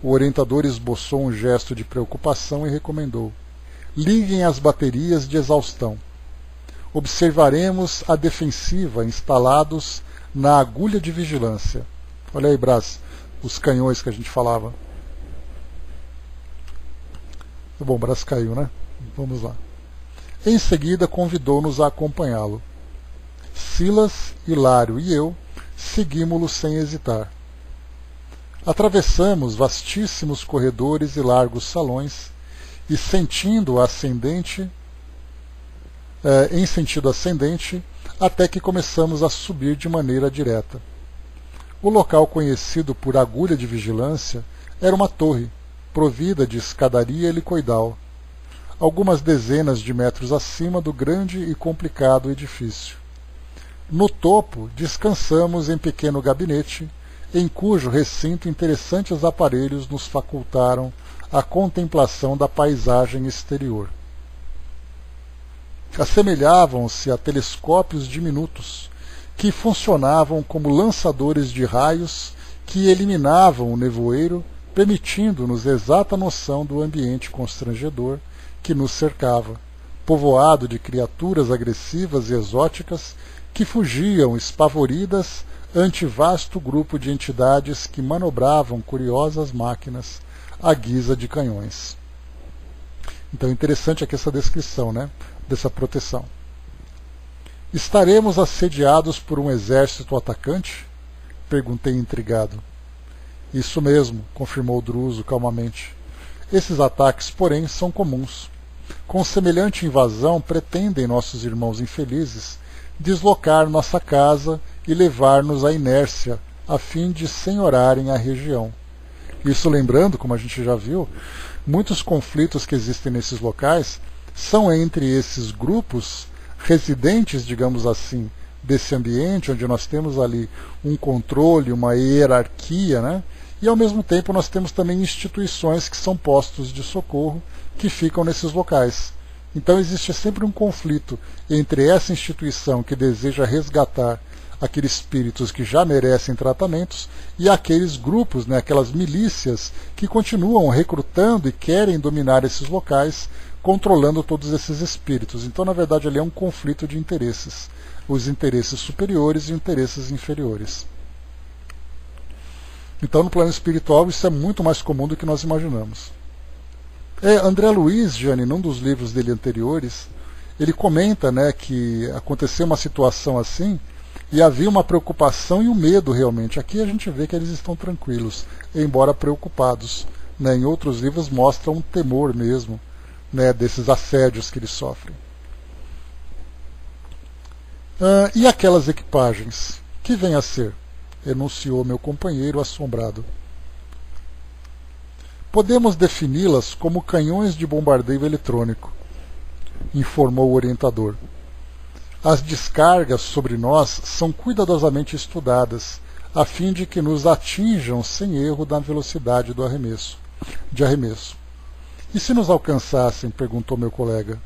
O orientador esboçou um gesto de preocupação e recomendou: liguem as baterias de exaustão. Observaremos a defensiva instalados na agulha de vigilância. Olha aí, Brás, os canhões que a gente falava. Bom, Brás caiu, né? Vamos lá. Em seguida, convidou-nos a acompanhá-lo. Silas, Hilário e eu seguimos-lo sem hesitar. Atravessamos vastíssimos corredores e largos salões e, em sentido ascendente, até que começamos a subir de maneira direta. O local conhecido por agulha de vigilância era uma torre, provida de escadaria helicoidal, algumas dezenas de metros acima do grande e complicado edifício. No topo, descansamos em pequeno gabinete, em cujo recinto interessantes aparelhos nos facultaram a contemplação da paisagem exterior. Assemelhavam-se a telescópios diminutos, que funcionavam como lançadores de raios que eliminavam o nevoeiro, permitindo-nos exata noção do ambiente constrangedor que nos cercava, povoado de criaturas agressivas e exóticas que fugiam espavoridas ante vasto grupo de entidades que manobravam curiosas máquinas à guisa de canhões. Então é interessante aqui essa descrição, né, dessa proteção. Estaremos assediados por um exército atacante? Perguntei intrigado. Isso mesmo, confirmou Druso calmamente. Esses ataques, porém, são comuns. Com semelhante invasão, pretendem nossos irmãos infelizes deslocar nossa casa e levar-nos à inércia, a fim de senhorarem a região. Isso lembrando, como a gente já viu, muitos conflitos que existem nesses locais são entre esses grupos residentes, digamos assim, desse ambiente, onde nós temos ali um controle, uma hierarquia, né? E ao mesmo tempo nós temos também instituições que são postos de socorro que ficam nesses locais. Então existe sempre um conflito entre essa instituição que deseja resgatar aqueles espíritos que já merecem tratamentos e aqueles grupos, né, aquelas milícias que continuam recrutando e querem dominar esses locais, controlando todos esses espíritos. Então, na verdade, ali é um conflito de interesses. Os interesses superiores e interesses inferiores. Então, no plano espiritual, isso é muito mais comum do que nós imaginamos. André Luiz, Jane, num dos livros dele anteriores, ele comenta, né, que aconteceu uma situação assim e havia uma preocupação e um medo realmente. Aqui a gente vê que eles estão tranquilos, embora preocupados. Né? Em outros livros mostra um temor mesmo, né, desses assédios que eles sofrem. E aquelas equipagens? Que vem a ser? Enunciou meu companheiro assombrado. Podemos defini-las como canhões de bombardeio eletrônico, informou o orientador. As descargas sobre nós são cuidadosamente estudadas, a fim de que nos atinjam sem erro na velocidade de arremesso. E se nos alcançassem? Perguntou meu colega.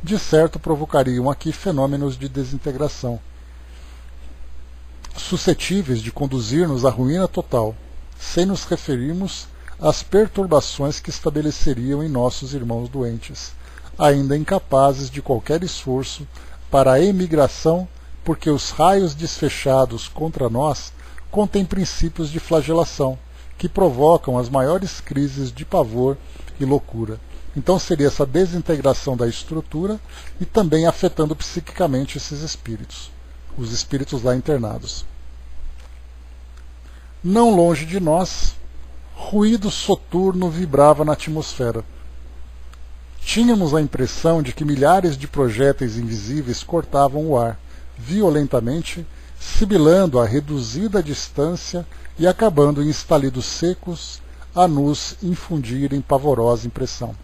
De certo provocariam aqui fenômenos de desintegração, suscetíveis de conduzir-nos à ruína total, sem nos referirmos às perturbações que estabeleceriam em nossos irmãos doentes, ainda incapazes de qualquer esforço para a emigração, porque os raios desfechados contra nós contêm princípios de flagelação, que provocam as maiores crises de pavor e loucura. Então seria essa desintegração da estrutura e também afetando psiquicamente esses espíritos, os espíritos lá internados. Não longe de nós, ruído soturno vibrava na atmosfera. Tínhamos a impressão de que milhares de projéteis invisíveis cortavam o ar, violentamente, sibilando a reduzida distância e acabando em estalidos secos a nos infundirem pavorosa impressão.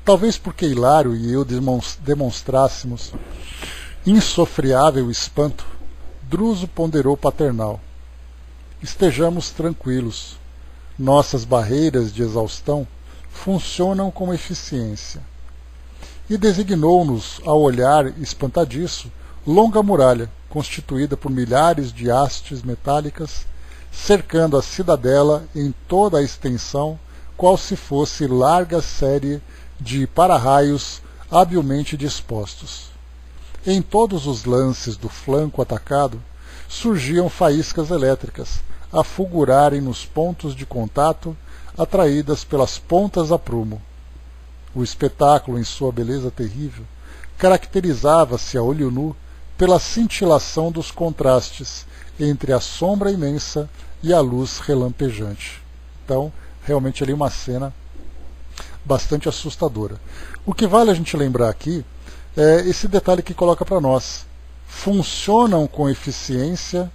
Talvez porque Hilário e eu demonstrássemos insofreável espanto, Druso ponderou paternal. Estejamos tranquilos. Nossas barreiras de exaustão funcionam com eficiência. E designou-nos, ao olhar espantadiço, longa muralha, constituída por milhares de hastes metálicas, cercando a cidadela em toda a extensão, qual se fosse larga série de para-raios habilmente dispostos. Em todos os lances do flanco atacado, surgiam faíscas elétricas, a fulgurarem nos pontos de contato, atraídas pelas pontas a prumo. O espetáculo, em sua beleza terrível, caracterizava-se a olho nu pela cintilação dos contrastes entre a sombra imensa e a luz relampejante. Então, realmente ali uma cena bastante assustadora. O que vale a gente lembrar aqui é esse detalhe que coloca para nós. Funcionam com eficiência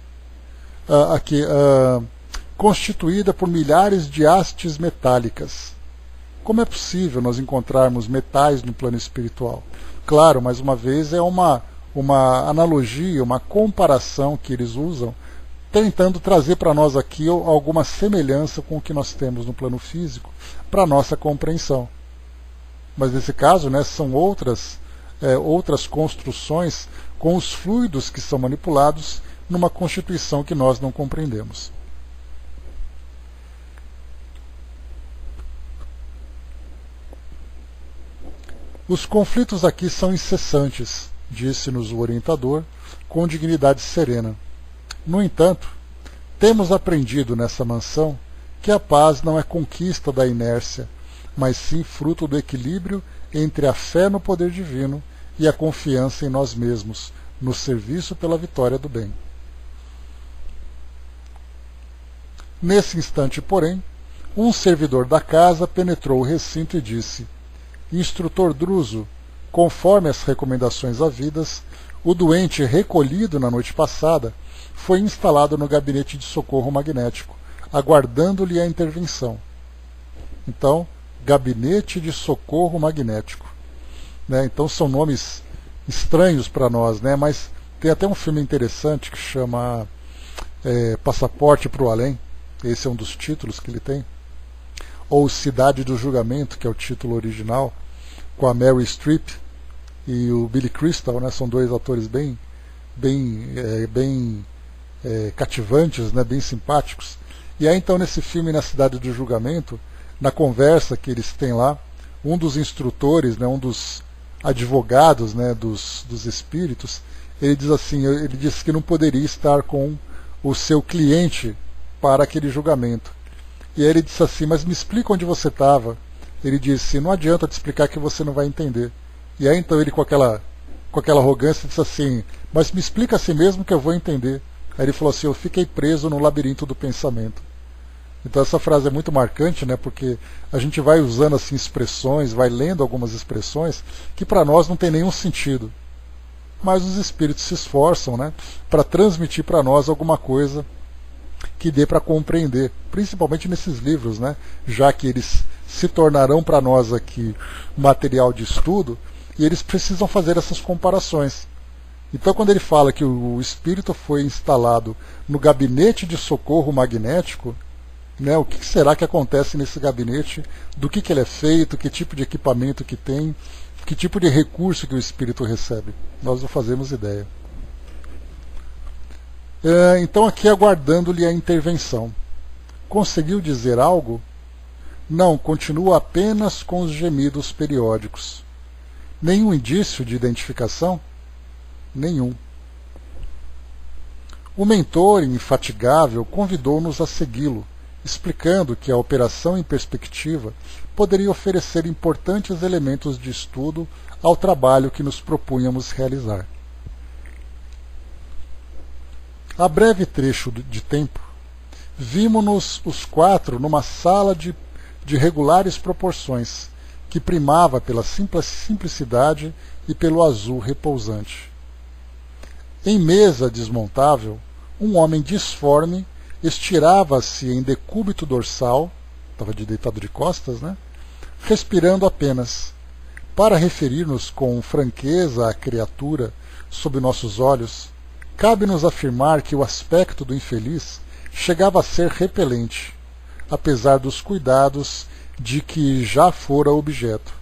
constituída por milhares de hastes metálicas. Como é possível nós encontrarmos metais no plano espiritual? Claro, mais uma vez, é uma analogia, uma comparação que eles usam, tentando trazer para nós aqui alguma semelhança com o que nós temos no plano físico, para a nossa compreensão. Mas nesse caso, né, são outras construções com os fluidos que são manipulados numa constituição que nós não compreendemos. Os conflitos aqui são incessantes, disse-nos o orientador, com dignidade serena. No entanto, temos aprendido nessa mansão que a paz não é conquista da inércia, mas sim fruto do equilíbrio entre a fé no poder divino e a confiança em nós mesmos, no serviço pela vitória do bem. Nesse instante, porém, um servidor da casa penetrou o recinto e disse: Instrutor Druso, conforme as recomendações havidas, o doente recolhido na noite passada foi instalado no gabinete de socorro magnético, aguardando-lhe a intervenção. Então, gabinete de socorro magnético. Né? Então são nomes estranhos para nós, né? Mas tem até um filme interessante que chama Passaporte para o Além. Esse é um dos títulos que ele tem. Ou Cidade do Julgamento, que é o título original, com a Meryl Streep e o Billy Crystal, né? São dois atores bem cativantes, né? Bem simpáticos. E aí então nesse filme, na Cidade do Julgamento, na conversa que eles têm lá, um dos instrutores, né? Um dos advogados, né? dos espíritos, ele diz assim, ele disse que não poderia estar com o seu cliente para aquele julgamento. E aí ele disse assim, mas me explica onde você estava. Ele disse, não adianta te explicar que você não vai entender. E aí então ele com aquela arrogância disse assim, mas me explica assim mesmo que eu vou entender. Aí ele falou assim, eu fiquei preso no labirinto do pensamento. Então essa frase é muito marcante, né, porque a gente vai usando assim expressões, vai lendo algumas expressões que para nós não tem nenhum sentido. Mas os espíritos se esforçam, né, para transmitir para nós alguma coisa que dê para compreender, principalmente nesses livros, né, já que eles se tornarão para nós aqui material de estudo e eles precisam fazer essas comparações. Então quando ele fala que o espírito foi instalado no gabinete de socorro magnético, né, o que será que acontece nesse gabinete, do que ele é feito, que tipo de equipamento que tem, que tipo de recurso que o espírito recebe. Nós não fazemos ideia. Então aqui aguardando-lhe a intervenção. Conseguiu dizer algo? Não, continua apenas com os gemidos periódicos. Nenhum indício de identificação? Nenhum. O mentor, infatigável, convidou-nos a segui-lo, explicando que a operação em perspectiva poderia oferecer importantes elementos de estudo ao trabalho que nos propunhamos realizar. A breve trecho de tempo, vimo-nos os quatro numa sala de regulares proporções, que primava pela simplicidade e pelo azul repousante. Em mesa desmontável, um homem disforme estirava-se em decúbito dorsal, estava deitado de costas, né? Respirando apenas. Para referir-nos com franqueza à criatura sob nossos olhos, cabe-nos afirmar que o aspecto do infeliz chegava a ser repelente, apesar dos cuidados de que já fora objeto.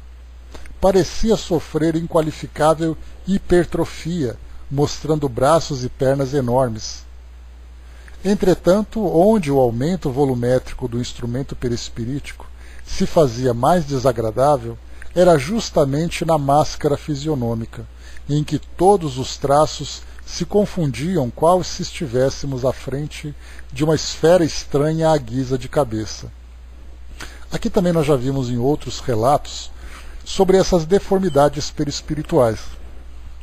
Parecia sofrer inqualificável hipertrofia, mostrando braços e pernas enormes. Entretanto, onde o aumento volumétrico do instrumento perispirítico se fazia mais desagradável, era justamente na máscara fisionômica, em que todos os traços se confundiam qual se estivéssemos à frente de uma esfera estranha à guisa de cabeça. Aqui também nós já vimos em outros relatos sobre essas deformidades perispirituais.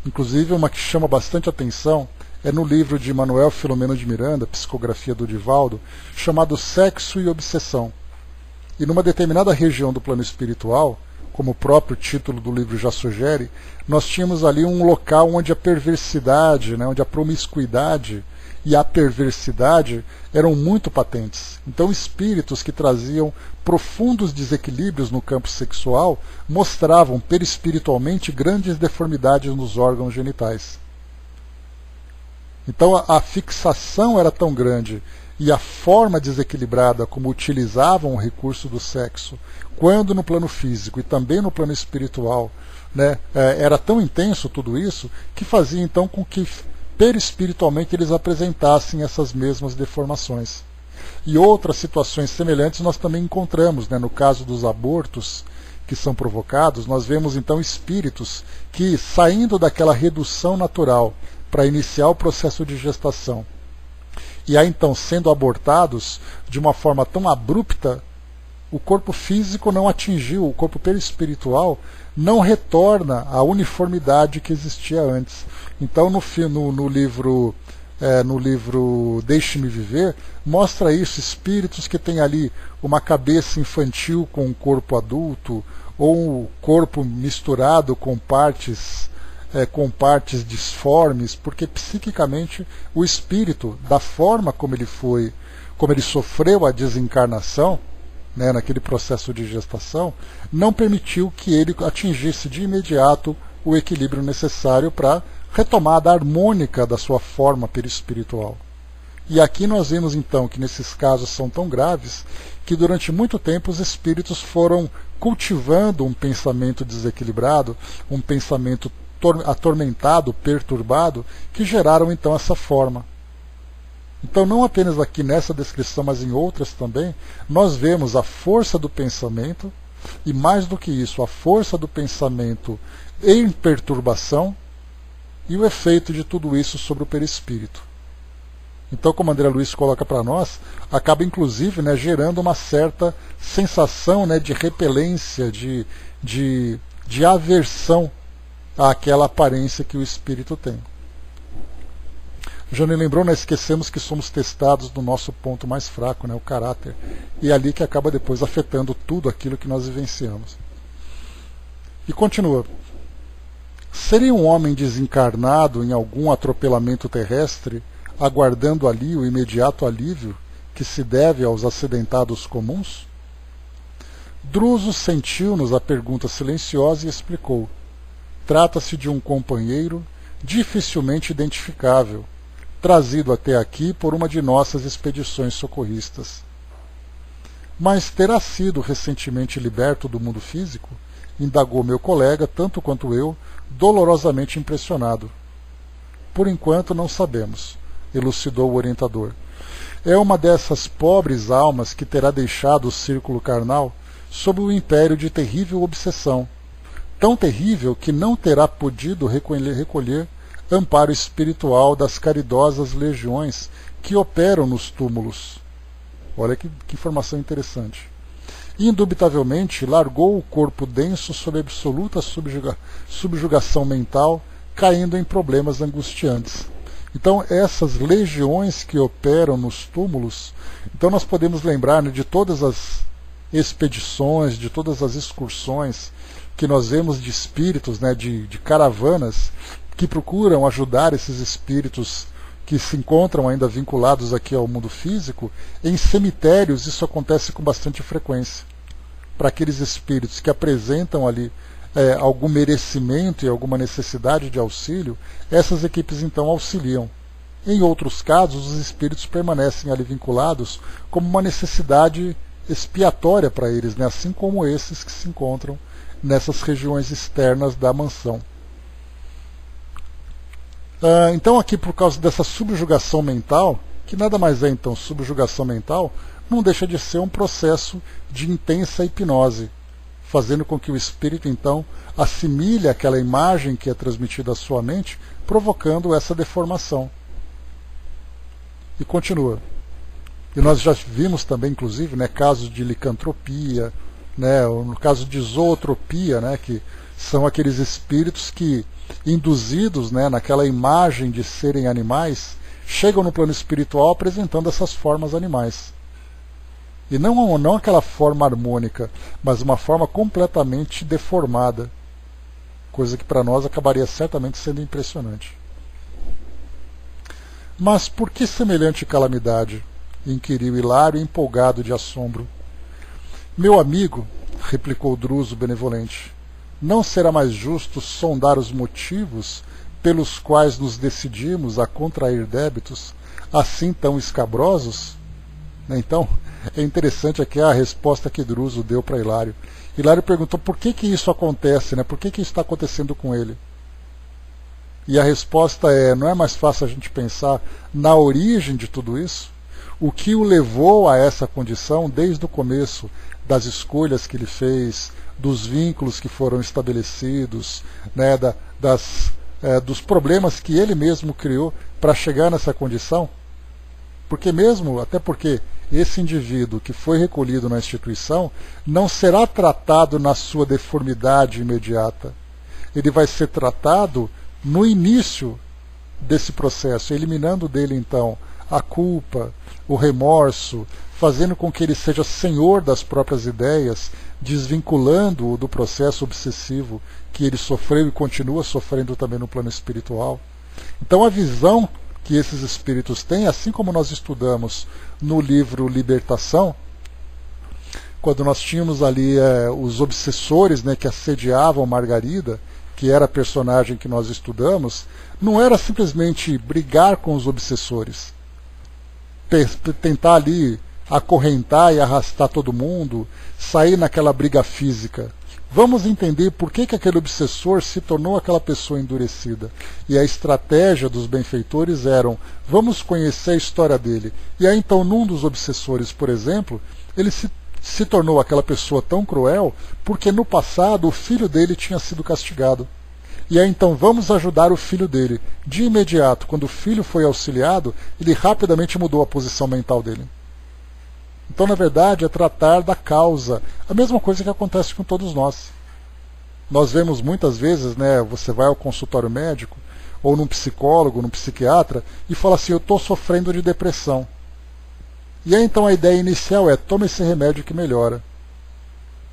Inclusive, uma que chama bastante atenção é no livro de Manuel Filomeno de Miranda, Psicografia do Divaldo, chamado Sexo e Obsessão. E numa determinada região do plano espiritual, como o próprio título do livro já sugere, nós tínhamos ali um local onde a perversidade, né, onde a promiscuidade e a perversidade eram muito patentes. Então, espíritos que traziam profundos desequilíbrios no campo sexual mostravam perispiritualmente grandes deformidades nos órgãos genitais. Então, a fixação era tão grande e a forma desequilibrada como utilizavam o recurso do sexo, quando no plano físico e também no plano espiritual, né, era tão intenso tudo isso, que fazia então com que perispiritualmente eles apresentassem essas mesmas deformações. E outras situações semelhantes nós também encontramos, né, no caso dos abortos que são provocados, nós vemos então espíritos que, saindo daquela redução natural para iniciar o processo de gestação, e aí então sendo abortados de uma forma tão abrupta, o corpo físico não atingiu, o corpo perispiritual não retorna à uniformidade que existia antes. Então no livro Deixe-me Viver, mostra isso, espíritos que têm ali uma cabeça infantil com um corpo adulto, ou um corpo misturado com partes disformes, porque psiquicamente o espírito, da forma como ele sofreu a desencarnação, né, naquele processo de gestação, não permitiu que ele atingisse de imediato o equilíbrio necessário para a retomada harmônica da sua forma perispiritual. E aqui nós vemos então que nesses casos são tão graves que durante muito tempo os espíritos foram cultivando um pensamento desequilibrado, um pensamento atormentado, perturbado, que geraram então essa forma. Então, não apenas aqui nessa descrição, mas em outras também, nós vemos a força do pensamento, e mais do que isso, a força do pensamento em perturbação, e o efeito de tudo isso sobre o perispírito. Então, como André Luiz coloca para nós, acaba inclusive, né, gerando uma certa sensação, né, de repelência, de aversão àquela aparência que o espírito tem. Já me lembrou, nós esquecemos que somos testados no nosso ponto mais fraco, né, o caráter. E é ali que acaba depois afetando tudo aquilo que nós vivenciamos. E continua. Seria um homem desencarnado em algum atropelamento terrestre, aguardando ali o imediato alívio que se deve aos acidentados comuns? Druso sentiu-nos a pergunta silenciosa e explicou. Trata-se de um companheiro dificilmente identificável, trazido até aqui por uma de nossas expedições socorristas. Mas terá sido recentemente liberto do mundo físico? Indagou meu colega, tanto quanto eu, dolorosamente impressionado. Por enquanto não sabemos, elucidou o orientador. É uma dessas pobres almas que terá deixado o círculo carnal sob o império de terrível obsessão, tão terrível que não terá podido recolher amparo espiritual das caridosas legiões que operam nos túmulos. Olha que informação interessante. Indubitavelmente, largou o corpo denso sob absoluta subjugação mental, caindo em problemas angustiantes. Então, essas legiões que operam nos túmulos, então nós podemos lembrar, né, de todas expedições, de todas as excursões que nós vemos de espíritos, né, de caravanas que procuram ajudar esses espíritos que se encontram ainda vinculados aqui ao mundo físico. Em cemitérios isso acontece com bastante frequência. Para aqueles espíritos que apresentam ali algum merecimento e alguma necessidade de auxílio, essas equipes então auxiliam. Em outros casos, os espíritos permanecem ali vinculados como uma necessidade expiatória para eles, né? Assim como esses que se encontram nessas regiões externas da mansão. Então aqui, por causa dessa subjugação mental, que nada mais é então subjugação mental, não deixa de ser um processo de intensa hipnose, fazendo com que o espírito então assimile aquela imagem que é transmitida à sua mente, provocando essa deformação. E continua. E nós já vimos também, inclusive, né, casos de licantropia, né, no caso de zootropia, né, que são aqueles espíritos que, induzidos, né, naquela imagem de serem animais, chegam no plano espiritual apresentando essas formas animais. E não aquela forma harmônica, mas uma forma completamente deformada, coisa que para nós acabaria certamente sendo impressionante. Mas por que semelhante calamidade? Inquiriu Hilário, empolgado de assombro. Meu amigo, replicou Druso benevolente, não será mais justo sondar os motivos pelos quais nos decidimos a contrair débitos assim tão escabrosos? Então, é interessante aqui a resposta que Druso deu para Hilário. Hilário perguntou por que isso acontece, né? Por que isso está acontecendo com ele? E a resposta é, não é mais fácil a gente pensar na origem de tudo isso? O que o levou a essa condição desde o começo, das escolhas que ele fez, dos vínculos que foram estabelecidos, né, dos problemas que ele mesmo criou para chegar nessa condição? Até porque esse indivíduo que foi recolhido na instituição não será tratado na sua deformidade imediata. Ele vai ser tratado no início desse processo, eliminando dele então a culpa, o remorso, fazendo com que ele seja senhor das próprias ideias, desvinculando-o do processo obsessivo que ele sofreu e continua sofrendo também no plano espiritual. Então a visão que esses espíritos têm, assim como nós estudamos no livro Libertação, quando nós tínhamos ali os obsessores, né, que assediavam Margarida, que era a personagem que nós estudamos, não era simplesmente brigar com os obsessores, tentar ali acorrentar e arrastar todo mundo, sair naquela briga física. Vamos entender por que aquele obsessor se tornou aquela pessoa endurecida. E a estratégia dos benfeitores era, vamos conhecer a história dele. E aí então, num dos obsessores, por exemplo, ele se tornou aquela pessoa tão cruel porque no passado o filho dele tinha sido castigado. E aí então vamos ajudar o filho dele. De imediato, quando o filho foi auxiliado, ele rapidamente mudou a posição mental dele. Então, na verdade, é tratar da causa. A mesma coisa que acontece com todos nós. Nós vemos muitas vezes, né, você vai ao consultório médico, ou num psicólogo, num psiquiatra, e fala assim, eu estou sofrendo de depressão. E aí então a ideia inicial é, toma esse remédio que melhora.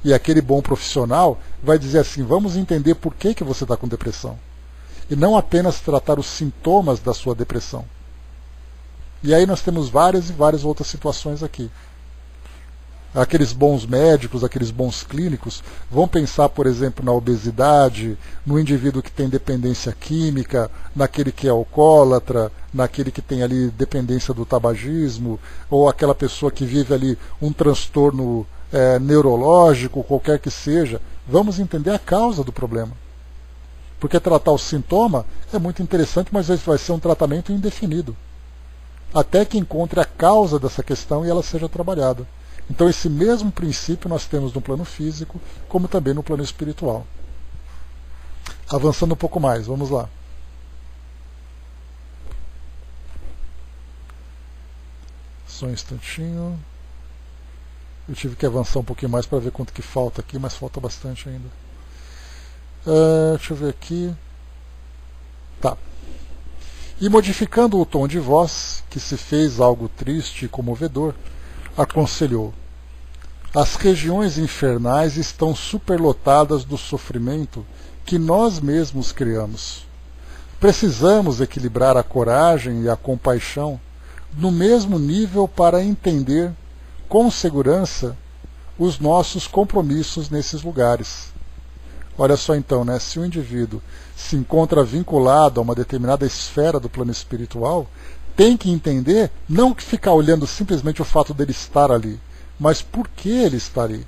E aquele bom profissional vai dizer assim, vamos entender por que você está com depressão. E não apenas tratar os sintomas da sua depressão. E aí nós temos várias e várias outras situações aqui. Aqueles bons médicos, aqueles bons clínicos, vão pensar, por exemplo, na obesidade, no indivíduo que tem dependência química, naquele que é alcoólatra, naquele que tem ali dependência do tabagismo, ou aquela pessoa que vive ali um transtorno neurológico, qualquer que seja. Vamos entender a causa do problema. Porque tratar o sintoma é muito interessante, mas vai ser um tratamento indefinido. Até que encontre a causa dessa questão e ela seja trabalhada. Então esse mesmo princípio nós temos no plano físico, como também no plano espiritual. Avançando um pouco mais, vamos lá. Só um instantinho. Eu tive que avançar um pouquinho mais para ver quanto que falta aqui, mas falta bastante ainda. Deixa eu ver aqui. Tá. E modificando o tom de voz, que se fez algo triste e comovedor, aconselhou, As regiões infernais estão superlotadas do sofrimento que nós mesmos criamos. Precisamos equilibrar a coragem e a compaixão no mesmo nível para entender com segurança os nossos compromissos nesses lugares. Olha só então, né? Se o indivíduo se encontra vinculado a uma determinada esfera do plano espiritual, tem que entender, não que ficar olhando simplesmente o fato dele estar ali, mas por que ele está ali.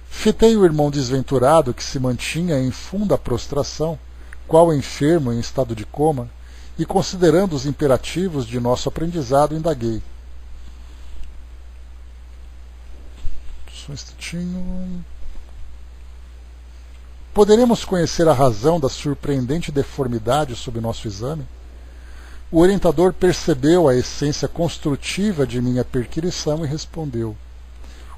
Fitei o irmão desventurado que se mantinha em funda prostração, qual enfermo em estado de coma, e considerando os imperativos de nosso aprendizado, indaguei. Só um instantinho. Poderemos conhecer a razão da surpreendente deformidade sob nosso exame? O orientador percebeu a essência construtiva de minha perquirição e respondeu: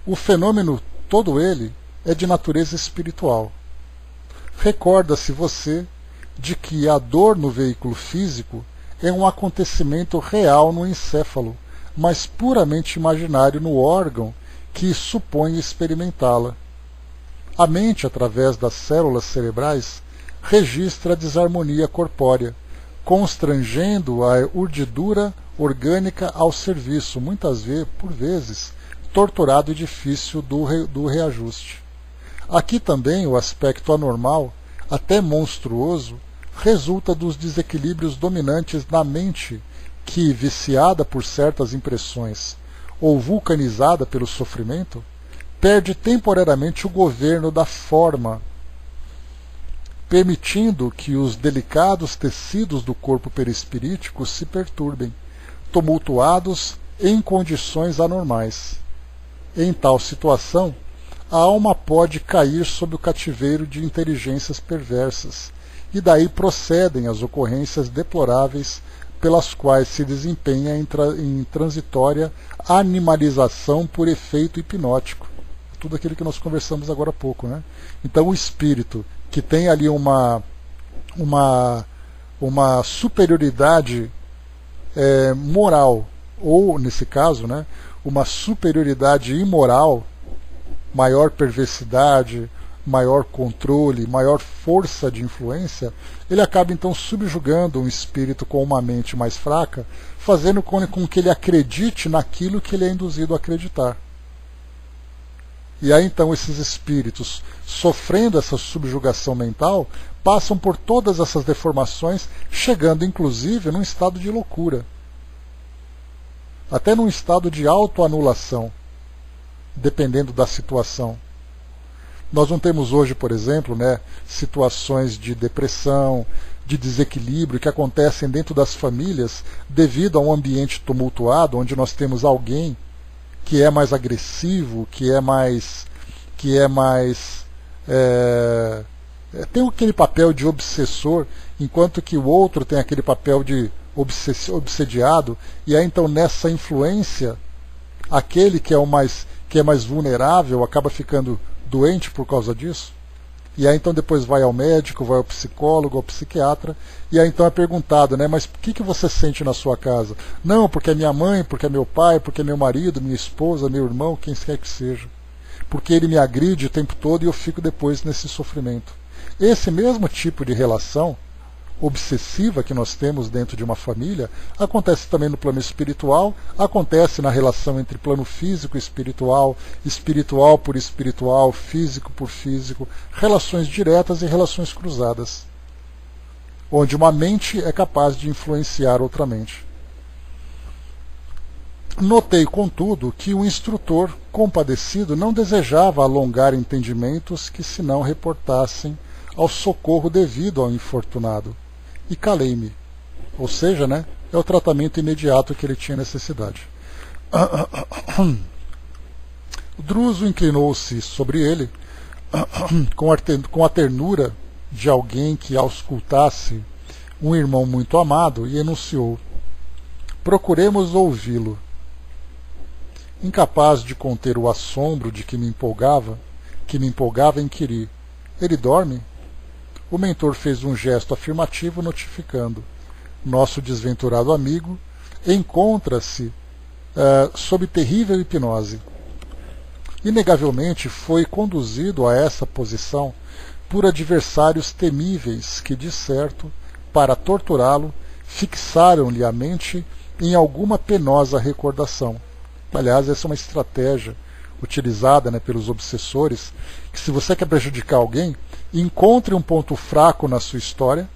o fenômeno, todo ele, é de natureza espiritual. Recorda-se você de que a dor no veículo físico é um acontecimento real no encéfalo, mas puramente imaginário no órgão que supõe experimentá-la. A mente, através das células cerebrais, registra a desarmonia corpórea, constrangendo a urdidura orgânica ao serviço, muitas vezes, por vezes, torturado e difícil do reajuste. Aqui também o aspecto anormal, até monstruoso, resulta dos desequilíbrios dominantes na mente que, viciada por certas impressões ou vulcanizada pelo sofrimento, perde temporariamente o governo da forma, permitindo que os delicados tecidos do corpo perispirítico se perturbem, tumultuados em condições anormais. Em tal situação, a alma pode cair sob o cativeiro de inteligências perversas, e daí procedem as ocorrências deploráveis pelas quais se desempenha em transitória animalização por efeito hipnótico. Tudo aquilo que nós conversamos agora há pouco, né? Então o espírito que tem ali uma superioridade moral, ou nesse caso, né, uma superioridade imoral, maior perversidade, maior controle, maior força de influência, ele acaba então subjugando um espírito com uma mente mais fraca, fazendo com que ele acredite naquilo que ele é induzido a acreditar. E aí então esses espíritos, sofrendo essa subjugação mental, passam por todas essas deformações, chegando inclusive num estado de loucura, até num estado de autoanulação, dependendo da situação. Nós não temos hoje, por exemplo, né, situações de depressão, de desequilíbrio que acontecem dentro das famílias devido a um ambiente tumultuado, onde nós temos alguém que é mais agressivo, que tem aquele papel de obsessor, enquanto que o outro tem aquele papel de obsediado, e aí então nessa influência, aquele que é mais vulnerável acaba ficando doente por causa disso, e aí então depois vai ao médico, vai ao psicólogo, ao psiquiatra, e aí então é perguntado, né, mas o que você sente na sua casa? Não, porque é minha mãe, porque é meu pai, porque é meu marido, minha esposa, meu irmão, quem quer que seja. Porque ele me agride o tempo todo e eu fico depois nesse sofrimento. Esse mesmo tipo de relação obsessiva que nós temos dentro de uma família acontece também no plano espiritual, acontece na relação entre plano físico e espiritual, espiritual por espiritual, físico por físico, relações diretas e relações cruzadas, onde uma mente é capaz de influenciar outra mente. Notei, contudo, que o instrutor compadecido não desejava alongar entendimentos que se não reportassem ao socorro devido ao infortunado, e calei-me. Ou seja, né, é o tratamento imediato que ele tinha necessidade. Druso inclinou-se sobre ele com a ternura de alguém que auscultasse um irmão muito amado e enunciou: procuremos ouvi-lo. Incapaz de conter o assombro de que me empolgava, inquiri: ele dorme? O mentor fez um gesto afirmativo, notificando: nosso desventurado amigo encontra-se sob terrível hipnose. Inegavelmente foi conduzido a essa posição por adversários temíveis que, de certo, para torturá-lo, fixaram-lhe a mente em alguma penosa recordação. Aliás, essa é uma estratégia utilizada, né, pelos obsessores, que se você quer prejudicar alguém, encontre um ponto fraco na sua história,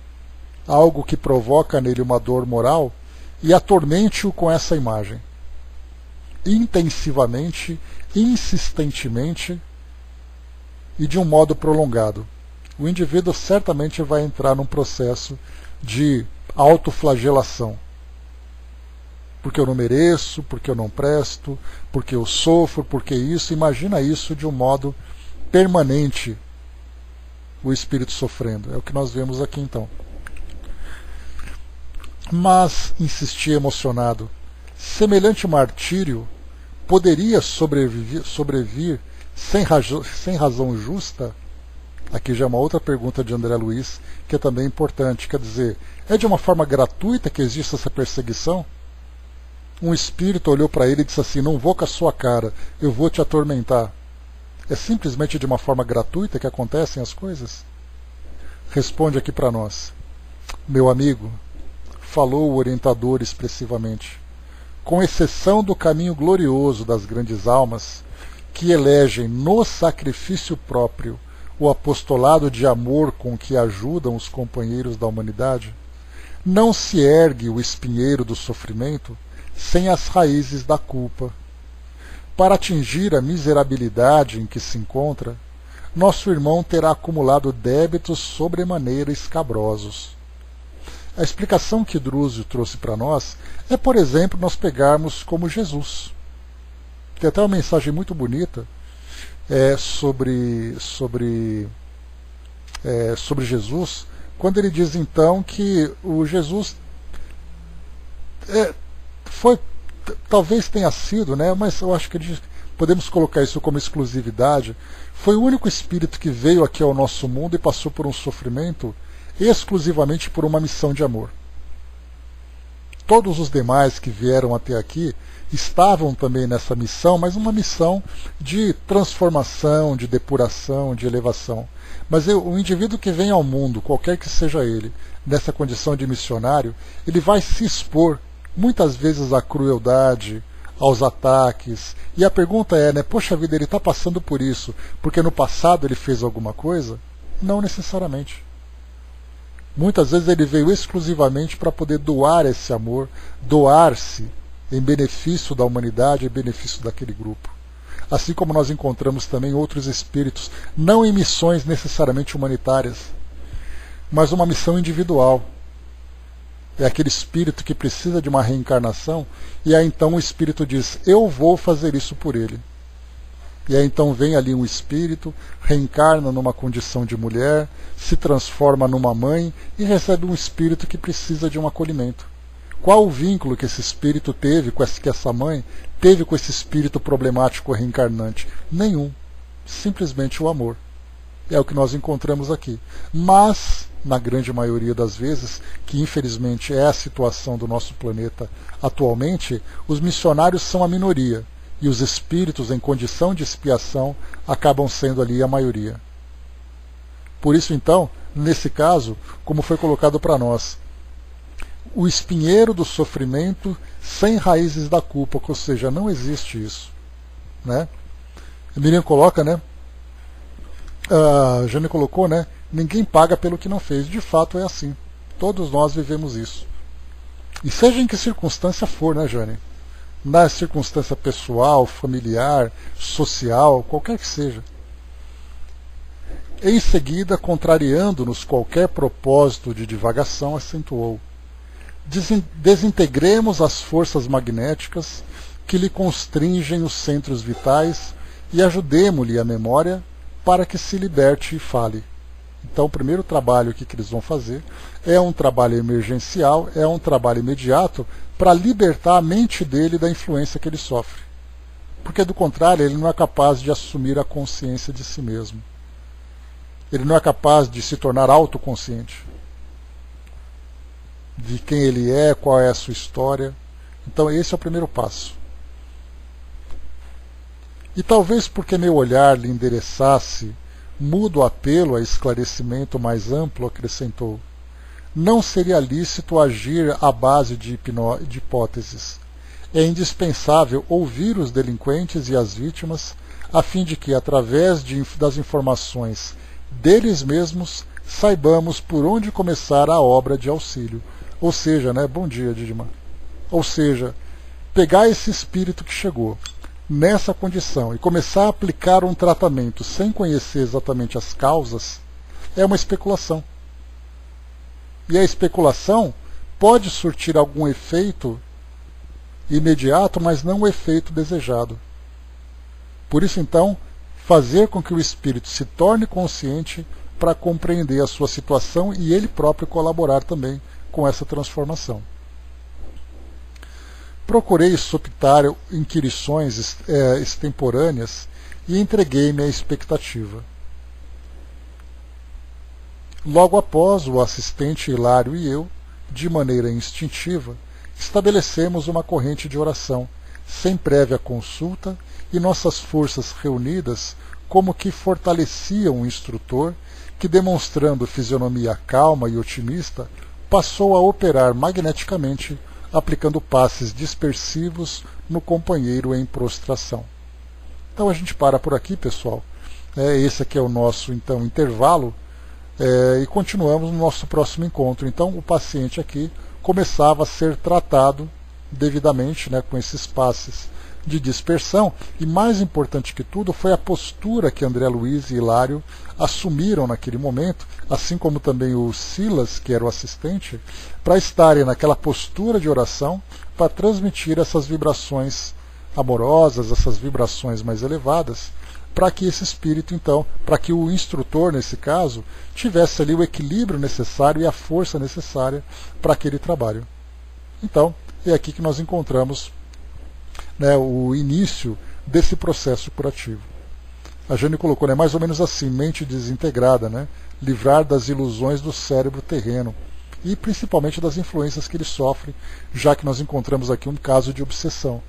algo que provoca nele uma dor moral, e atormente-o com essa imagem. Intensivamente, insistentemente e de um modo prolongado. O indivíduo certamente vai entrar num processo de autoflagelação. Porque eu não mereço, porque eu não presto, porque eu sofro, porque isso. Imagina isso de um modo permanente, o espírito sofrendo. É o que nós vemos aqui então. Mas, insisti emocionado, semelhante martírio poderia sobrevir sem razão justa? Aqui já é uma outra pergunta de André Luiz, que é também importante. Quer dizer, é de uma forma gratuita que existe essa perseguição? Um espírito olhou para ele e disse assim: não vou com a sua cara, eu vou te atormentar. É simplesmente de uma forma gratuita que acontecem as coisas? Responde aqui para nós. Meu amigo, falou o orientador expressivamente, com exceção do caminho glorioso das grandes almas, que elegem no sacrifício próprio o apostolado de amor com que ajudam os companheiros da humanidade, não se ergue o espinheiro do sofrimento sem as raízes da culpa. Para atingir a miserabilidade em que se encontra, nosso irmão terá acumulado débitos sobremaneira escabrosos. A explicação que Drúzio trouxe para nós é, por exemplo, nós pegarmos como Jesus. Tem até uma mensagem muito bonita sobre Jesus, quando ele diz então que o Jesus talvez tenha sido, né, mas eu acho que podemos colocar isso como exclusividade, foi o único espírito que veio aqui ao nosso mundo e passou por um sofrimento exclusivamente por uma missão de amor. Todos os demais que vieram até aqui estavam também nessa missão, mas uma missão de transformação, de depuração, de elevação. Mas o indivíduo que vem ao mundo, qualquer que seja ele, nessa condição de missionário, ele vai se expor muitas vezes à crueldade, aos ataques. E a pergunta é, né, poxa vida, ele está passando por isso porque no passado ele fez alguma coisa? Não necessariamente. Muitas vezes ele veio exclusivamente para poder doar esse amor, doar-se em benefício da humanidade, em benefício daquele grupo. Assim como nós encontramos também outros espíritos, não em missões necessariamente humanitárias, mas uma missão individual. É aquele espírito que precisa de uma reencarnação, e aí então o espírito diz, eu vou fazer isso por ele. E aí então vem ali um espírito, reencarna numa condição de mulher, se transforma numa mãe e recebe um espírito que precisa de um acolhimento. Qual o vínculo que esse espírito teve, que essa mãe teve com esse espírito problemático reencarnante? Nenhum. Simplesmente o amor. É o que nós encontramos aqui. Mas, na grande maioria das vezes, que infelizmente é a situação do nosso planeta atualmente, os missionários são a minoria. E os espíritos em condição de expiação acabam sendo ali a maioria. Por isso, então, nesse caso, como foi colocado para nós, o espinheiro do sofrimento sem raízes da culpa, ou seja, não existe isso. Né? A Miriam coloca, né? A Jane colocou, né? Ninguém paga pelo que não fez. De fato é assim. Todos nós vivemos isso. E seja em que circunstância for, né, Jane? Na circunstância pessoal, familiar, social, qualquer que seja. Em seguida, contrariando-nos qualquer propósito de divagação, acentuou: desintegremos as forças magnéticas que lhe constringem os centros vitais e ajudemo-lhe a memória para que se liberte e fale. Então, o primeiro trabalho que eles vão fazer é um trabalho emergencial, é um trabalho imediato para libertar a mente dele da influência que ele sofre. Porque, do contrário, ele não é capaz de assumir a consciência de si mesmo. Ele não é capaz de se tornar autoconsciente de quem ele é, qual é a sua história. Então, esse é o primeiro passo. E talvez porque meu olhar lhe endereçasse mudo apelo a esclarecimento mais amplo, acrescentou: não seria lícito agir à base de hipóteses. É indispensável ouvir os delinquentes e as vítimas, a fim de que, através das informações deles mesmos, saibamos por onde começar a obra de auxílio. Ou seja, bom dia, Didimar. Ou seja, pegar esse espírito que chegou nessa condição e começar a aplicar um tratamento sem conhecer exatamente as causas, é uma especulação. E a especulação pode surtir algum efeito imediato, mas não o efeito desejado. Por isso, então, fazer com que o espírito se torne consciente para compreender a sua situação e ele próprio colaborar também com essa transformação. Procurei sopitar inquirições extemporâneas e entreguei-me à expectativa. Logo após, o assistente Hilário e eu, de maneira instintiva, estabelecemos uma corrente de oração, sem prévia consulta, e nossas forças reunidas como que fortaleciam o instrutor, que, demonstrando fisionomia calma e otimista, passou a operar magneticamente, aplicando passes dispersivos no companheiro em prostração. Então a gente para por aqui, pessoal. Esse aqui é o nosso, então, intervalo, e continuamos no nosso próximo encontro. Então o paciente aqui começava a ser tratado devidamente, com esses passes de dispersão, e mais importante que tudo foi a postura que André Luiz e Hilário assumiram naquele momento, assim como também o Silas, que era o assistente, para estarem naquela postura de oração, para transmitir essas vibrações amorosas, essas vibrações mais elevadas, para que esse espírito, então, para que o instrutor, nesse caso, tivesse ali o equilíbrio necessário e a força necessária para aquele trabalho. Então, é aqui que nós encontramos o início desse processo curativo. A Jane colocou, mais ou menos assim, mente desintegrada, livrar das ilusões do cérebro terreno e principalmente das influências que ele sofre, já que nós encontramos aqui um caso de obsessão.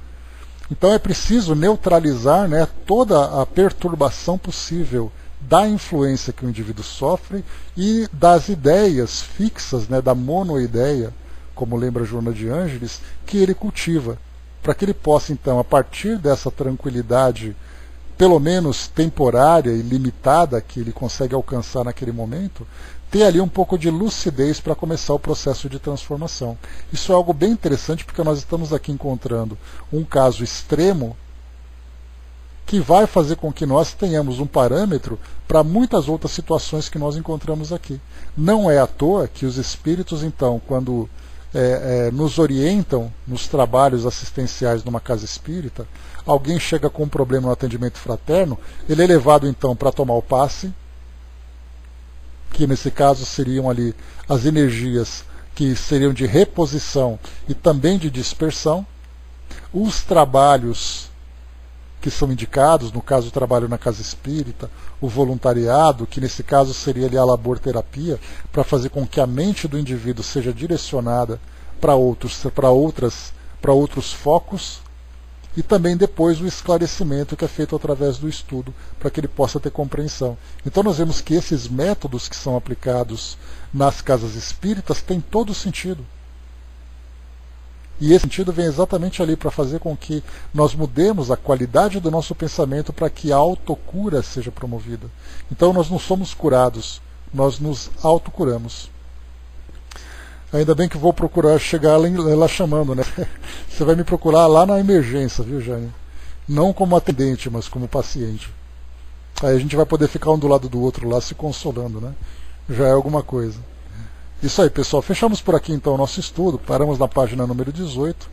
Então é preciso neutralizar toda a perturbação possível da influência que o indivíduo sofre e das ideias fixas, da monoideia, como lembra Joana de Ângeles, que ele cultiva, para que ele possa, então, a partir dessa tranquilidade, pelo menos temporária e limitada, que ele consegue alcançar naquele momento, ter ali um pouco de lucidez para começar o processo de transformação. Isso é algo bem interessante, porque nós estamos aqui encontrando um caso extremo que vai fazer com que nós tenhamos um parâmetro para muitas outras situações que nós encontramos aqui. Não é à toa que os espíritos, então, quando nos orientam nos trabalhos assistenciais numa casa espírita, alguém chega com um problema no atendimento fraterno, ele é levado então para tomar o passe, que nesse caso seriam ali as energias que seriam de reposição e também de dispersão, os trabalhos que são indicados, no caso o trabalho na casa espírita, o voluntariado, que nesse caso seria ali a laborterapia, para fazer com que a mente do indivíduo seja direcionada para outros focos, e também depois o esclarecimento que é feito através do estudo, para que ele possa ter compreensão. Então nós vemos que esses métodos que são aplicados nas casas espíritas têm todo sentido. E esse sentido vem exatamente ali para fazer com que nós mudemos a qualidade do nosso pensamento para que a autocura seja promovida. Então nós não somos curados, nós nos autocuramos. Ainda bem que vou procurar chegar lá chamando, Você vai me procurar lá na emergência, viu, Jane? Não como atendente, mas como paciente. Aí a gente vai poder ficar um do lado do outro lá se consolando, Já é alguma coisa. Isso aí, pessoal. Fechamos por aqui então o nosso estudo. Paramos na página número 18.